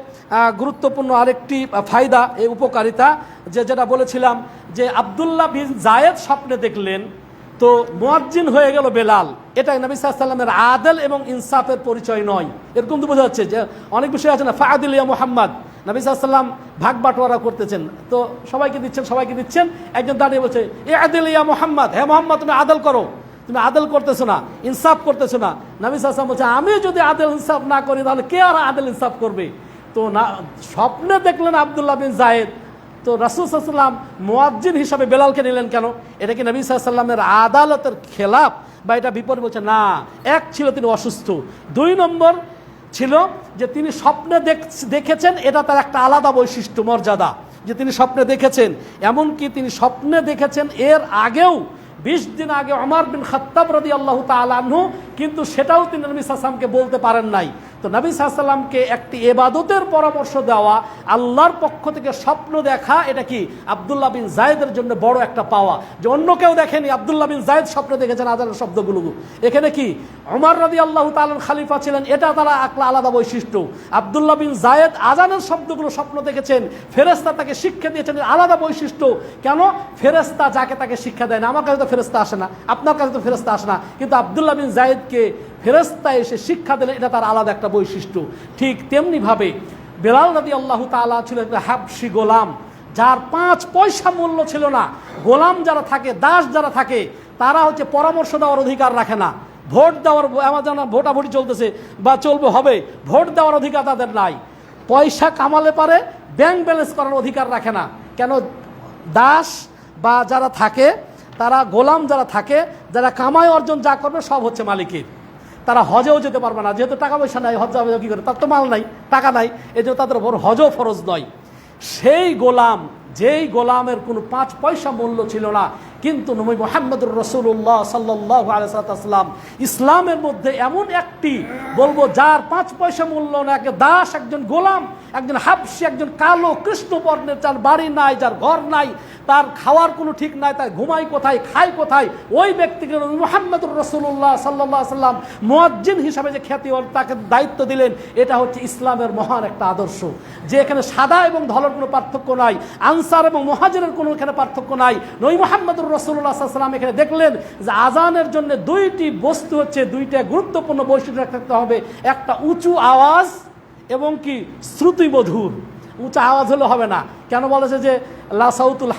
গুরুত্বপূর্ণ আরেকটি ফায়দা, এই উপকারিতা, যেটা বলেছিলাম যে আব্দুল্লাহ বিন জায়েদ স্বপ্নে দেখলেন, তো মুয়াজ্জিন হয়ে গেল বেলাল। এটা নবী সাল্লাল্লাহু আলাইহি ওয়াসাল্লামের আদল এবং ইনসাফের পরিচয় নয়। এরকম তো বোঝা যাচ্ছে যে অনেক বিষয় আছে না, ফাআদিল ইয়া মুহাম্মদ, নবী সাল্লাল্লাহু আলাইহি ওয়াসাল্লাম ভাগ বাটোয়ারা করতেছেন, তো সবাইকে দিচ্ছেন। একজন দাঁড়িয়ে বলছে, এ আদিল ইয়া মুহাম্মদ, হে মুহাম্মদ তুমি আদল করো, তুমি আদল করতেছো না, ইনসাফ করতেছো না। নবী সাল্লাল্লাহু আলাইহি ওয়াসাল্লাম বলছে, আমি যদি আদল ইনসাফ না করি তাহলে কে আর আদল ইনসাফ করবে? তো না, স্বপ্নে দেখলেন আব্দুল্লাহ বিন যায়েদ, তো রাসূল সাল্লাল্লাহু আলাইহি ওয়াসাল্লাম মুয়াজ্জিন হিসাবে বেলালকে নিলেন কেন? এটা কি নবী সাল্লাল্লাহু আলাইহি ওয়াসাল্লামের আদালতের খেলাফ বা এটা বিপরীত? বলছে না, এক ছিল তিনি অসুস্থ, 2 নম্বর ছিল যে তিনি স্বপ্নে দেখেছেন, এটা তার একটা আলাদা বৈশিষ্ট্য মর্যাদা, যে তিনি স্বপ্নে দেখেছেন। এমনকি তিনি স্বপ্নে দেখেছেন এর আগেও 20 দিন আগে ওমর বিন খাত্তাব রাদিয়াল্লাহু তাআলা আনহু, কিন্তু সেটাও তিনি নবী সাল্লাল্লাহু আলাইহি ওয়াসাল্লামকে বলতে পারেন নাই। তো নবী সাল্লাল্লাহু আলাইহি ওয়াসাল্লামকে একটি ইবাদতের পরামর্শ দেওয়া, আল্লাহর পক্ষ থেকে স্বপ্ন দেখা, এটা কি আব্দুল্লাহ বিন যায়েদের জন্য বড় একটা পাওয়া, যে অন্য কেউ দেখেনি, আব্দুল্লাহ বিন যায়েদ স্বপ্নে দেখেছেন আযানের শব্দগুলো। এখানে কি ওমর রাদিয়াল্লাহু তাআলা খালিফা ছিলেন, এটা তারা আলাদা বৈশিষ্ট্য। আব্দুল্লাহ বিন যায়েদ আযানের শব্দগুলো স্বপ্ন দেখেছেন, ফেরেশতা তাকে শিক্ষা দিয়েছেন, আলাদা বৈশিষ্ট্য। কেন? ফেরেশতা যাকে তাকে শিক্ষা দেয় না। আমার কাছে তো ফেরেশতা আসে না, আপনার কাছে তো ফেরেশতা আসে না, কিন্তু আব্দুল্লাহ বিন যায়েদকে ফেরেশতা এসে শিক্ষা দিলেন, এটা তার আলাদা একটা বৈশিষ্ট্য। ঠিক তেমনিভাবে বেলাল রাদিয়াল্লাহু তাআলা ছিলেন একটা হাবশি গোলাম, যার 5 পয়সা মূল্য ছিল না। গোলাম যারা থাকে, দাস যারা থাকে, তারা হচ্ছে পরামর্শ দেওয়ার অধিকার রাখে না। ভোট দেওয়ার, আমার জানা ভোটাভুটি চলতেছে বা হবে, ভোট দেওয়ার অধিকার তাদের নাই। পয়সা কামালে পারে, ব্যাংক ব্যালেন্স করার অধিকার রাখে না। কেন? দাস বা যারা থাকে, তারা গোলাম যারা থাকে, যারা কামাই অর্জন যা করবে সব হচ্ছে মালিকের। তারা হজেও যেতে পারবে না, যেহেতু টাকা পয়সা নাই, হজ যাবে কী করে? তার তো মাল নাই, টাকা নাই, এই জন্য তাদের উপর হজও ফরজ নয়। সেই গোলাম, যেই গোলামের কোনো 5 পয়সা মূল্য ছিল না, কিন্তু নবী মুহাম্মদুর রাসূলুল্লাহ সাল্লাল্লাহু আলাইহি ওয়াসাল্লাম ইসলামের মধ্যে এমন একটি, বলবো যার 5 পয়সা মূল্য না, এক দাস, একজন গোলাম, একজন হাবশি, একজন কালো কৃষ্ণবর্ণের, যার বাড়ি নাই, যার ঘর নাই, তার খাওয়ার কোনো ঠিক নাই, তার ঘুমাই কোথায়, খায় কোথায়, ওই ব্যক্তিকে নবী মুহাম্মদুর রাসূলুল্লাহ সাল্লাল্লাহু আলাইহি ওয়াসাল্লাম মুয়াজ্জিন হিসাবে যে খ্যাতি, তাকে দায়িত্ব দিলেন, এটা হচ্ছে ইসলামের মহান একটা আদর্শ। যে এখানে সাদা এবং ধলার কোনো পার্থক্য নাই, আনসার এবং মুহাজিরের কোনো এখানে পার্থক্য নাই। নবী মুহাম্মদুর রাসূলুল্লাহ সাল্লাল্লাহু আলাইহি ওয়াসাল্লাম এখানে দেখলেন যে আজানের জন্য 2টি বস্তু হচ্ছে, 2টা গুরুত্বপূর্ণ বৈশিষ্ট্য থাকতে হবে। একটা উঁচু আওয়াজ এবং কি শ্রুতিমধুর। উঁচা আওয়াজ হলে হবে না। কেন বলেছে যে লা সাউতুল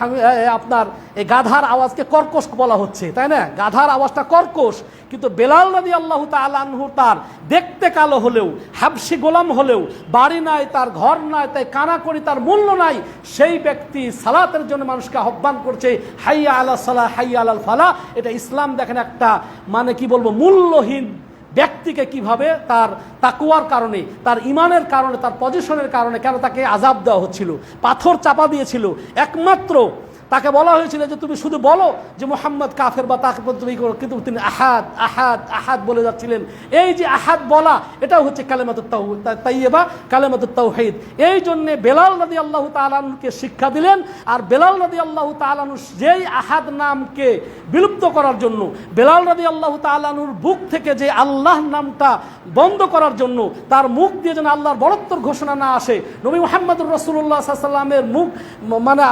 আপনার এই গাধার আওয়াজকে কর্কশ বলা হচ্ছে, তাই না? গাধার আওয়াজটা কর্কশ। কিন্তু বেলাল রাদিয়াল্লাহু তাআলা আনহু তার দেখতে কালো হলেও, হাবশি গোলাম হলেও, বাড়ি নাই, তার ঘর নাই, তাই কানাকড়ি তার মূল্য নাই, সেই ব্যক্তি সালাতের জন্য মানুষকে আহ্বান করছে, হাইয়া আলা সালাহ, হাইয়া আলাল ফালাহ। এটা ইসলাম দেখেন একটা, মানে কি বলবো, মূল্যহীন ব্যক্তিকে কিভাবে তার তাকওয়ার কারণে, তার ইমানের কারণে, তার পজিশনের কারণে কেন তাকে আযাব দেওয়া হচ্ছিল, পাথর চাপা দিয়েছিল। একমাত্র তাকে বলা হয়েছিল যে তুমি শুধু বলো যে মুহাম্মদ কাফের বা তাকে তুমি করো, কিন্তু তিনি আহাদ আহাদ আহাদ বলে যাচ্ছিলেন। এই যে আহাদ বলা, এটাও হচ্ছে কালেমাতুত তাইয়্যিবা, কালেমাতুত তাওহীদ। এই জন্য বেলাল রাদিয়াল্লাহু তাআলা আনহুকে শিক্ষা দিলেন। আর বেলাল রাদিয়াল্লাহু তাআলা আনহু যেই আহাদ নামকে বিলুপ্ত করার জন্য, বেলাল রাদিয়াল্লাহু তাআলা আনহুর বুক থেকে যে আল্লাহ নামটা বন্ধ করার জন্য, তার মুখ দিয়ে যেন আল্লাহর বড়ত্বর ঘোষণা না আসে, নবী মুহাম্মদুর রাসূলুল্লাহ সাল্লাল্লাহু আলাইহি ওয়াসাল্লামের মুখ, মানে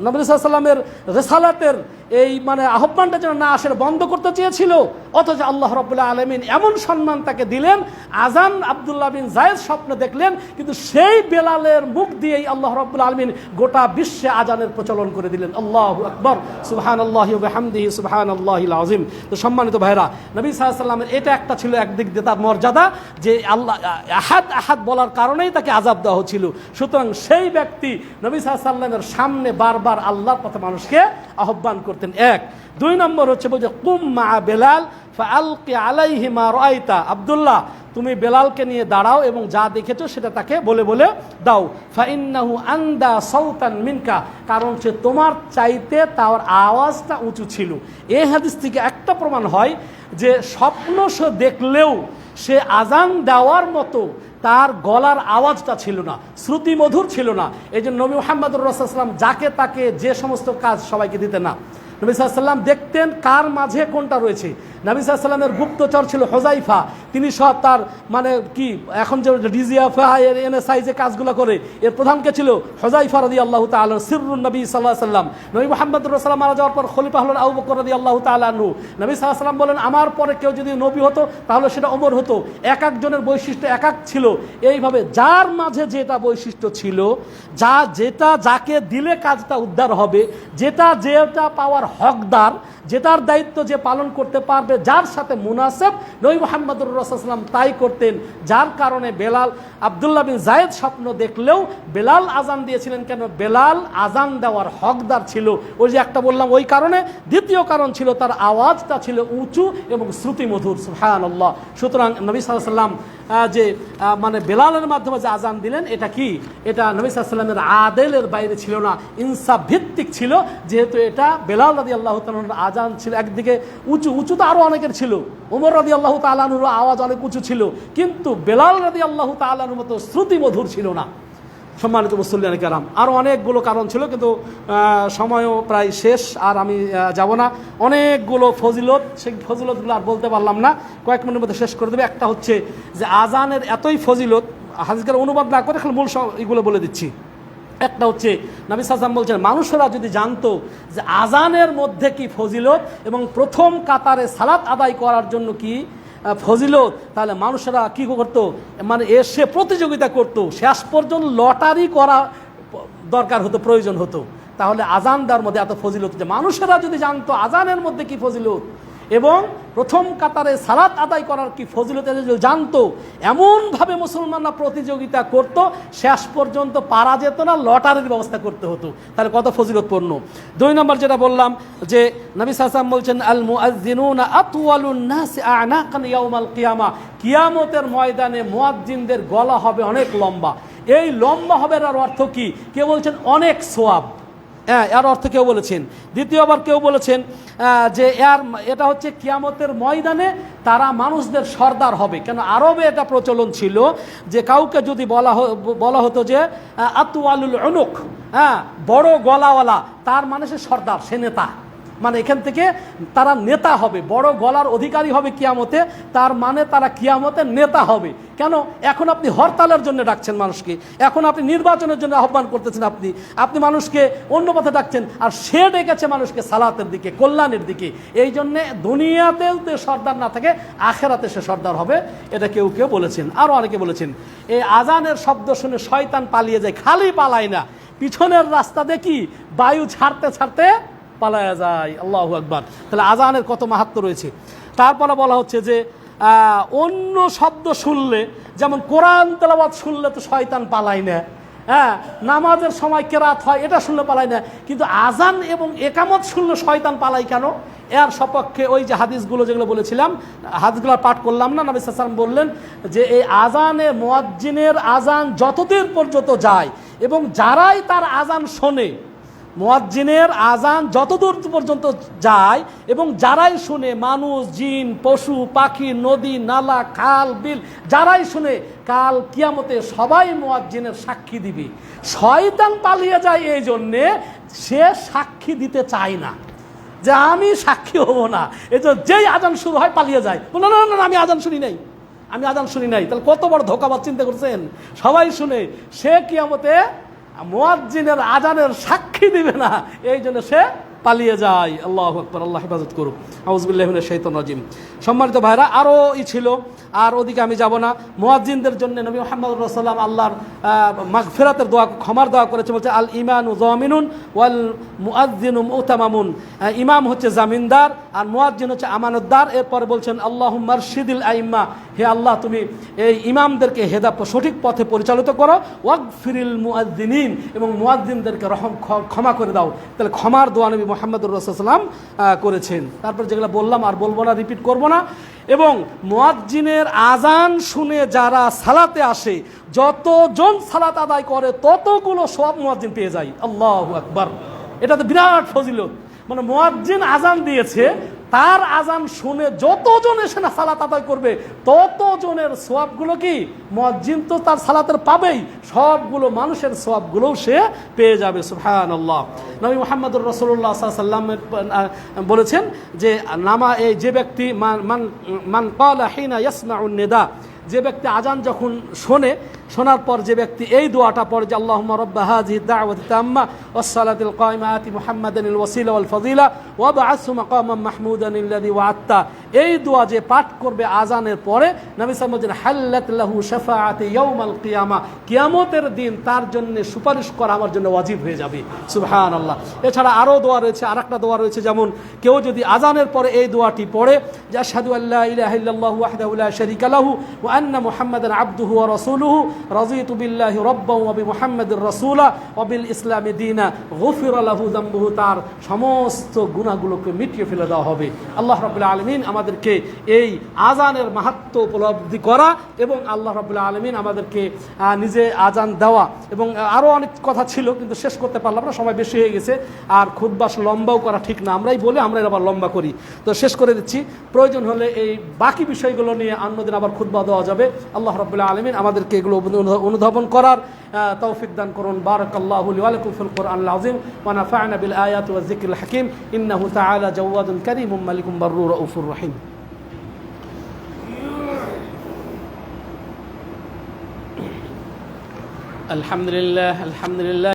নবী সাল্লাল্লাহু আলাইহি ওয়াসাল্লামের রিসালাতের এই মানে আহ্বানটা যেন না আসে, বন্ধ করতে চেয়েছিল। অথচ আল্লাহ রাব্বুল আলামিন এমন সম্মান তাকে দিলেন, আজান আব্দুল্লাহ বিন যায়েদ স্বপ্নে দেখলেন, কিন্তু সেই বেলালের মুখ দিয়েই আল্লাহ রাব্বুল আলামিন গোটা বিশ্বে আজানের প্রচলন করে দিলেন। আল্লাহু আকবার, সুবহানাল্লাহি ওয়া বিহামদিহি, সুবহানাল্লাহিল আযীম। তো সম্মানিত ভাইরা, নবী সাল্লাল্লাহু আলাইহি ওয়াসাল্লামের এটা একটা ছিল একদিক দিয়ে তার মর্যাদা, যে আল্লাহ আহাদ আহাদ বলার কারণেই তাকে আযাব দেওয়া হচ্ছিল। সুতরাং সেই ব্যক্তি নবী সাল্লাল্লাহু আলাইহি ওয়াসাল্লামের সামনে বারবার আল্লাহর পথে মানুষকে আহ্বান করতেন। 1 2 নম্বর হচ্ছে বলছে কুম মা বেলাল ফাআলকি আলাইহি মা রাআইতা। আব্দুল্লাহ, তুমি বেলালকে নিয়ে দাঁড়াও এবং যা দেখেছো সেটা তাকে বলে বলে দাও। ফাইন্নাহু আন্দা সাউতান মিনকা, কারণ সে তোমার চাইতে তার আওয়াজটা উঁচু ছিল। এই হাদিস থেকে একটা প্রমাণ হয় যে স্বপ্ন সে দেখলেও সে আজান দেওয়ার মতো তার গলার আওয়াজটা ছিল না, শ্রুতি মধুর ছিল না। এই জন্য নবী মুহাম্মদুর রাসূলুল্লাহ সাল্লাল্লাহু আলাইহি ওয়াসাল্লাম যাকে তাকে যে সমস্ত কাজ সবাইকে দিতেন না। নবী সাল্লাল্লাহু আলাইহি ওয়াসাল্লাম দেখতেন কার মাঝে কোনটা রয়েছে। নবী সাল্লাল্লাহু আলাইহি ওয়াসাল্লামের গুপ্তচর ছিল হুযাইফা, তিনি সব তার মানে কি এখন যে ডিজিএফআ এর এনএসআই যে কাজগুলো করে, এর প্রধান কে ছিল? হুযাইফা রাদিয়াল্লাহু তাআলা, সিররুন নবী সাল্লাল্লাহু আলাইহি ওয়াসাল্লাম। নবী মুহাম্মদুর রাসূলুল্লাহ সাল্লাল্লাহু আলাইহি ওয়াসাল্লাম মারা যাওয়ার পর খলিফা হলেন আবু বকর রাদিয়াল্লাহু তাআলা আনহু। নবী সাল্লাল্লাহু আলাইহি ওয়াসাল্লাম বলেন আমার পরে কেউ যদি নবী হতো তাহলে সেটা ওমর হতো। এক একজনের বৈশিষ্ট্য এক এক ছিল। এইভাবে যার মাঝে যেটা বৈশিষ্ট্য ছিল, যেটা যাকে দিলে কাজটা উদ্ধার হবে, যেটা পাওয়ার হকদার, যেটার দায়িত্ব যে পালন করতে পারবে, যার সাথে মুনাসেব, নবী মুহাম্মদুর রাসূলুল্লাহ সাল্লাল্লাহু আলাইহি ওয়াসাল্লাম তাই করতেন। যার কারণে বেলাল, আব্দুল্লাহ বিন যায়েদ স্বপ্ন দেখলেও বেলাল আজান দিয়েছিলেন। কেন? বেলাল আজান দেওয়ার হকদার ছিল। ওই যে একটা বললাম ওই কারণে। দ্বিতীয় কারণ ছিল তার আওয়াজটা ছিল উঁচু এবং শ্রুতিমধুর। সুবহানাল্লাহ। সুতরাং নবী সাল্লাল্লাহু আলাইহি ওয়াসাল্লাম যে মানে বেলালের মাধ্যমে যে আজান দিলেন, এটা কি? এটা নবী সাল্লাল্লাহু আলাইহি ওয়াসাল্লামের আদেলের বাইরে ছিল না, ইনসাফ ভিত্তিক ছিল। যেহেতু এটা বেলাল রাদিয়াল্লাহু তাআলার আজান ছিল, একদিকে উঁচু তো আরো অনেকের ছিল, ওমর রাদিয়াল্লাহু তাআলা আনহুর আওয়াজ অনেক উঁচু ছিল, কিন্তু বেলাল রাদিয়াল্লাহু তাআলা আনহুর মতো শ্রুতিমধুর ছিল না। সম্মানিত মুসল্লিয়ান কেরাম, আরও অনেকগুলো কারণ ছিল, কিন্তু সময়ও প্রায় শেষ, আর আমি যাব না। অনেকগুলো ফজিলত, সেই ফজিলতগুলো আর বলতে পারলাম না, কয়েক মিনিটের মধ্যে শেষ করে দেবে। একটা হচ্ছে যে আজানের এতই ফজিলত, হাদিসের অনুবাদ না করে খালি মূল এগুলো বলে দিচ্ছি। একটা হচ্ছে নবী সাল্লাল্লাহু আলাইহি ওয়াসাল্লাম বলছেন, মানুষেরা যদি জানতো যে আজানের মধ্যে কি ফজিলত এবং প্রথম কাতারে সালাত আদায় করার জন্য কি ফজিলত, তাহলে মানুষেরা কি করতো, মানে এসে প্রতিযোগিতা করত, শেষ পর্যন্ত লটারি করা দরকার হতো, প্রয়োজন হতো। তাহলে আজান দেওয়ার মধ্যে এত ফজিলত, যে মানুষেরা যদি জানতো আজানের মধ্যে কি ফজিলত এবং প্রথম কাতারে সালাত আদায় করার কি ফজিলত জানতো, এমনভাবে মুসলমানরা প্রতিযোগিতা করত, শেষ পর্যন্ত পারা যেত না, লটারির ব্যবস্থা করতে হতো। তাহলে কত ফজিলতপূর্ণ। 2 নম্বর যেটা বললাম, যে নবী সাল্লাল্লাহু আলাইহি ওয়াসাল্লাম বলছেন, আল মুআজ্জিনুনা আতওয়ালুন নাস আ'নাকান ইয়াউমাল কিয়ামা, কিয়ামতের ময়দানে মুয়াজ্জিনদের গলা হবে অনেক লম্বা। এই লম্বা হবে এর অর্থ কি? কেউ বলছেন অনেক সওয়াব, এর অর্থ কেউ বলেছেন। দ্বিতীয়বার কেউ বলেছেন যে এটা হচ্ছে কিয়ামতের ময়দানে তারা মানুষদের সর্দার হবে। কেন? আরবে এটা প্রচলন ছিল যে কাউকে যদি বলা হতো যে আতওয়ালুল উনুক, বড় গলাওয়ালা, তার মানে সে সর্দার, সে নেতা। মানে এখান থেকে তারা নেতা হবে, বড় গলার অধিকারী হবে কিয়ামতে, তার মানে তারা কিয়ামতে নেতা হবে। কেন? এখন আপনি হরতালের জন্য ডাকছেন মানুষকে, এখন আপনি নির্বাচনের জন্য আহ্বান করতেছেন, আপনি মানুষকে অন্য পথে ডাকছেন, আর সে ডেকেছে মানুষকে সালাতের দিকে, কল্যাণের দিকে। এই জন্যে দুনিয়াতেও তো সর্দার না থাকে, আখেরাতে সে সর্দার হবে। এটা কেউ কেউ বলেছেন। আরও অনেকে বলেছেন এই আজানের শব্দ শুনে শয়তান পালিয়ে যায়। খালি পালায় না, পিছনের রাস্তা দেখি বায়ু ছাড়তে ছাড়তে পালায়া যায়। আল্লাহু আকবার। তাহলে আজানের কত মাহাত্ম্য রয়েছে। তারপরে বলা হচ্ছে যে অন্য শব্দ শুনলে, যেমন কোরআন তেলাওয়াত শুনলে তো শয়তান পালায় না, নামাজের সময় কেরাত হয় এটা শুনলে পালায় না, কিন্তু আজান এবং একামত শুনলে শয়তান পালায় কেন? এর সপক্ষে ওই যে হাদিসগুলো যেগুলো বলেছিলাম, হাদিসগুলো পাঠ করলাম না, নবী সাল্লাল্লাহু আলাইহি ওয়াসাল্লাম বললেন যে এই আজানে মুয়াজ্জিনের আজান যতদূর পর্যন্ত যায় এবং যারাই তার আজান শোনে, মুয়াজ্জিনের আজান যতদূর পর্যন্ত যায় এবং যারাই শুনে, মানুষ, জিন, পশু পাখি, নদী নালা, খাল বিল, যারাই শুনে, কাল কিয়ামতে সবাই মুয়াজ্জিনের সাক্ষী দিবে। শয়তান পালিয়ে যায় এই জন্যে সে সাক্ষী দিতে চায় না, যে আমি সাক্ষী হব না। এই যে যেই আজান শুরু হয় পালিয়ে যায়, না না না, আমি আজান শুনি নাই। তাহলে কত বড় ধোঁকাবাজ, চিন্তা করছেন? সবাই শুনে, সে কিয়ামতে মুয়াজ্জিনের আজানের সাক্ষী দিবে না, এই জন্য সে পালিয়ে যায়। আল্লাহু আকবার। আল্লাহ হেফাজত করুক। আউযু বিল্লাহি মিনাশ শাইতানির রাজিম। সম্মানিত ভাইরা, আরও ছিল, আর ওদিকে আমি যাব না। মুয়াজ্জিনদের জন্য নবী মুহাম্মদ রাসূলুল্লাহ সাল্লাল্লাহু আলাইহি ওয়াসাল্লাম আল্লাহর মাগফিরাতের দোয়া, ক্ষমার দোয়া করেছে। বলছে আল ইমানু যামিনুন ওয়াল মুআজ্জিনু মুতামামুন। ইমাম হচ্ছে জামিনদার আর মুয়াজ্জিন হচ্ছে আমানতদার। এরপরে বলছেন আল্লাহুম্মা আরশিদিল আইম্মা, হে আল্লাহ তুমি এই ইমামদেরকে সঠিক পথে পরিচালিত করো। ওয়াগফিরিল মুআজ্জিনিন, এবং মুয়াজ্জিনদেরকে ক্ষমা করে দাও। তাহলে ক্ষমার দোয়া নবী মুহাম্মদুর রাসূলুল্লাহ সাল্লাল্লাহু আলাইহি ওয়াসাল্লাম করেছেন। তারপর যেগুলো বললাম আর বলবো না, রিপিট করবো না। এবং মুয়াজ্জিনের আজান শুনে যারা সালাতে আসে, যতজন সালাত আদায় করে ততগুলো সওয়াব মুয়াজ্জিন পেয়ে যায়। আল্লাহু আকবার। এটা তো বিরাট ফজিলত। মানে মুয়াজ্জিন আজান দিয়েছে, তার আজান শুনে যতজন এসে না সালাত আদায় করবে ততজনের সওয়াবগুলো কি মুয়াজ্জিন তো তার সালাতের পাবেই, সবগুলো মানুষের সওয়াবগুলোও সে পেয়ে যাবে। সুবহানাল্লাহ। নবী মুহাম্মদুর রাসূলুল্লাহ সাল্লাল্লাহু আলাইহি ওয়াসাল্লাম বলেছেন যে এই যে ব্যক্তি মান ক্বালা হিনা ইয়াসমাউন নিদা, যে ব্যক্তি আজান যখন শোনার পর যে ব্যক্তি এই দোয়াটা পড়ে যে আল্লাহুম্মা রাব্বা হাযিহি দাওয়াতি তাম্মা ওয়াস-সালাতিল কায়িমাতি মুহাম্মাদানিল ওয়াসিলা ওয়াল ফাযিলা ওয়াবআসহু মাকামান মাহমুদান আল্লাযী ওয়া'আদতা। এই দোয়া যে পাঠ করবে আজানের পরে, নবী সাল্লাল্লাহু আলাইহি ওয়াসাল্লাম হাল্লাত লাহু শাফাআতি ইয়াউমাল কিয়ামা, কিয়ামতের দিন তার জন্য সুপারিশ করা আমার জন্য ওয়াজিব হয়ে যাবে। সুবহানাল্লাহ। এছাড়া আরও দোয়া রয়েছে, আরেকটা দোয়া রয়েছে, যেমন কেউ যদি আজানের পরে এই দোয়াটি পড়ে যে আশহাদু আল্লা ইলাহা ইল্লাল্লাহু ওয়াহদাহু লা শারীকা লাহু ওয়া আন্না মুহাম্মাদান আবদুহু ওয়া রাসূলুহু রাযীতু বিল্লাহি রাব্বান ওয়া বিমুহাম্মাদির রাসূলা ওয়া বিল ইসলামি দীনা গুফিরা লাহু যামবুহু, তার সমস্ত গুনাহগুলোকে মিটিয়ে ফেলে দেওয়া হবে। আল্লাহ রাব্বুল আলামিন আমাদেরকে এই আজানের মাহাত্ম্য উপলব্ধি করা এবং আল্লাহ রাব্বুল আলামিন আমাদেরকে নিজে আজান দেওয়া, এবং আরও অনেক কথা ছিল কিন্তু শেষ করতে পারলাম না, সময় বেশি হয়ে গেছে। আর খুতবা লম্বাও করা ঠিক না, আমরাই বলে আমরাই আবার লম্বা করি, তো শেষ করে দিচ্ছি। প্রয়োজন হলে এই বাকি বিষয়গুলো নিয়ে অন্যদিন আবার খুতবা দেওয়া যাবে। আল্লাহ রাব্বুল আলামিন আমাদেরকে এগুলো অনুধাবন করার তৌফিক দান করুন। বারাকাল্লাহু লি ওয়া লাকুম ফিল কুরআনিল আযীম ওয়া নাফা'না বিল আয়াতি ওয়াজ যিকরিল হাকীম। ইন্নাহু তাআলা জাওয়াদুন কারীমুম মালিকুম বাররুর রাউফুর রহিম। আলহামদুলিল্লাহ, আলহামদুলিল্লাহ।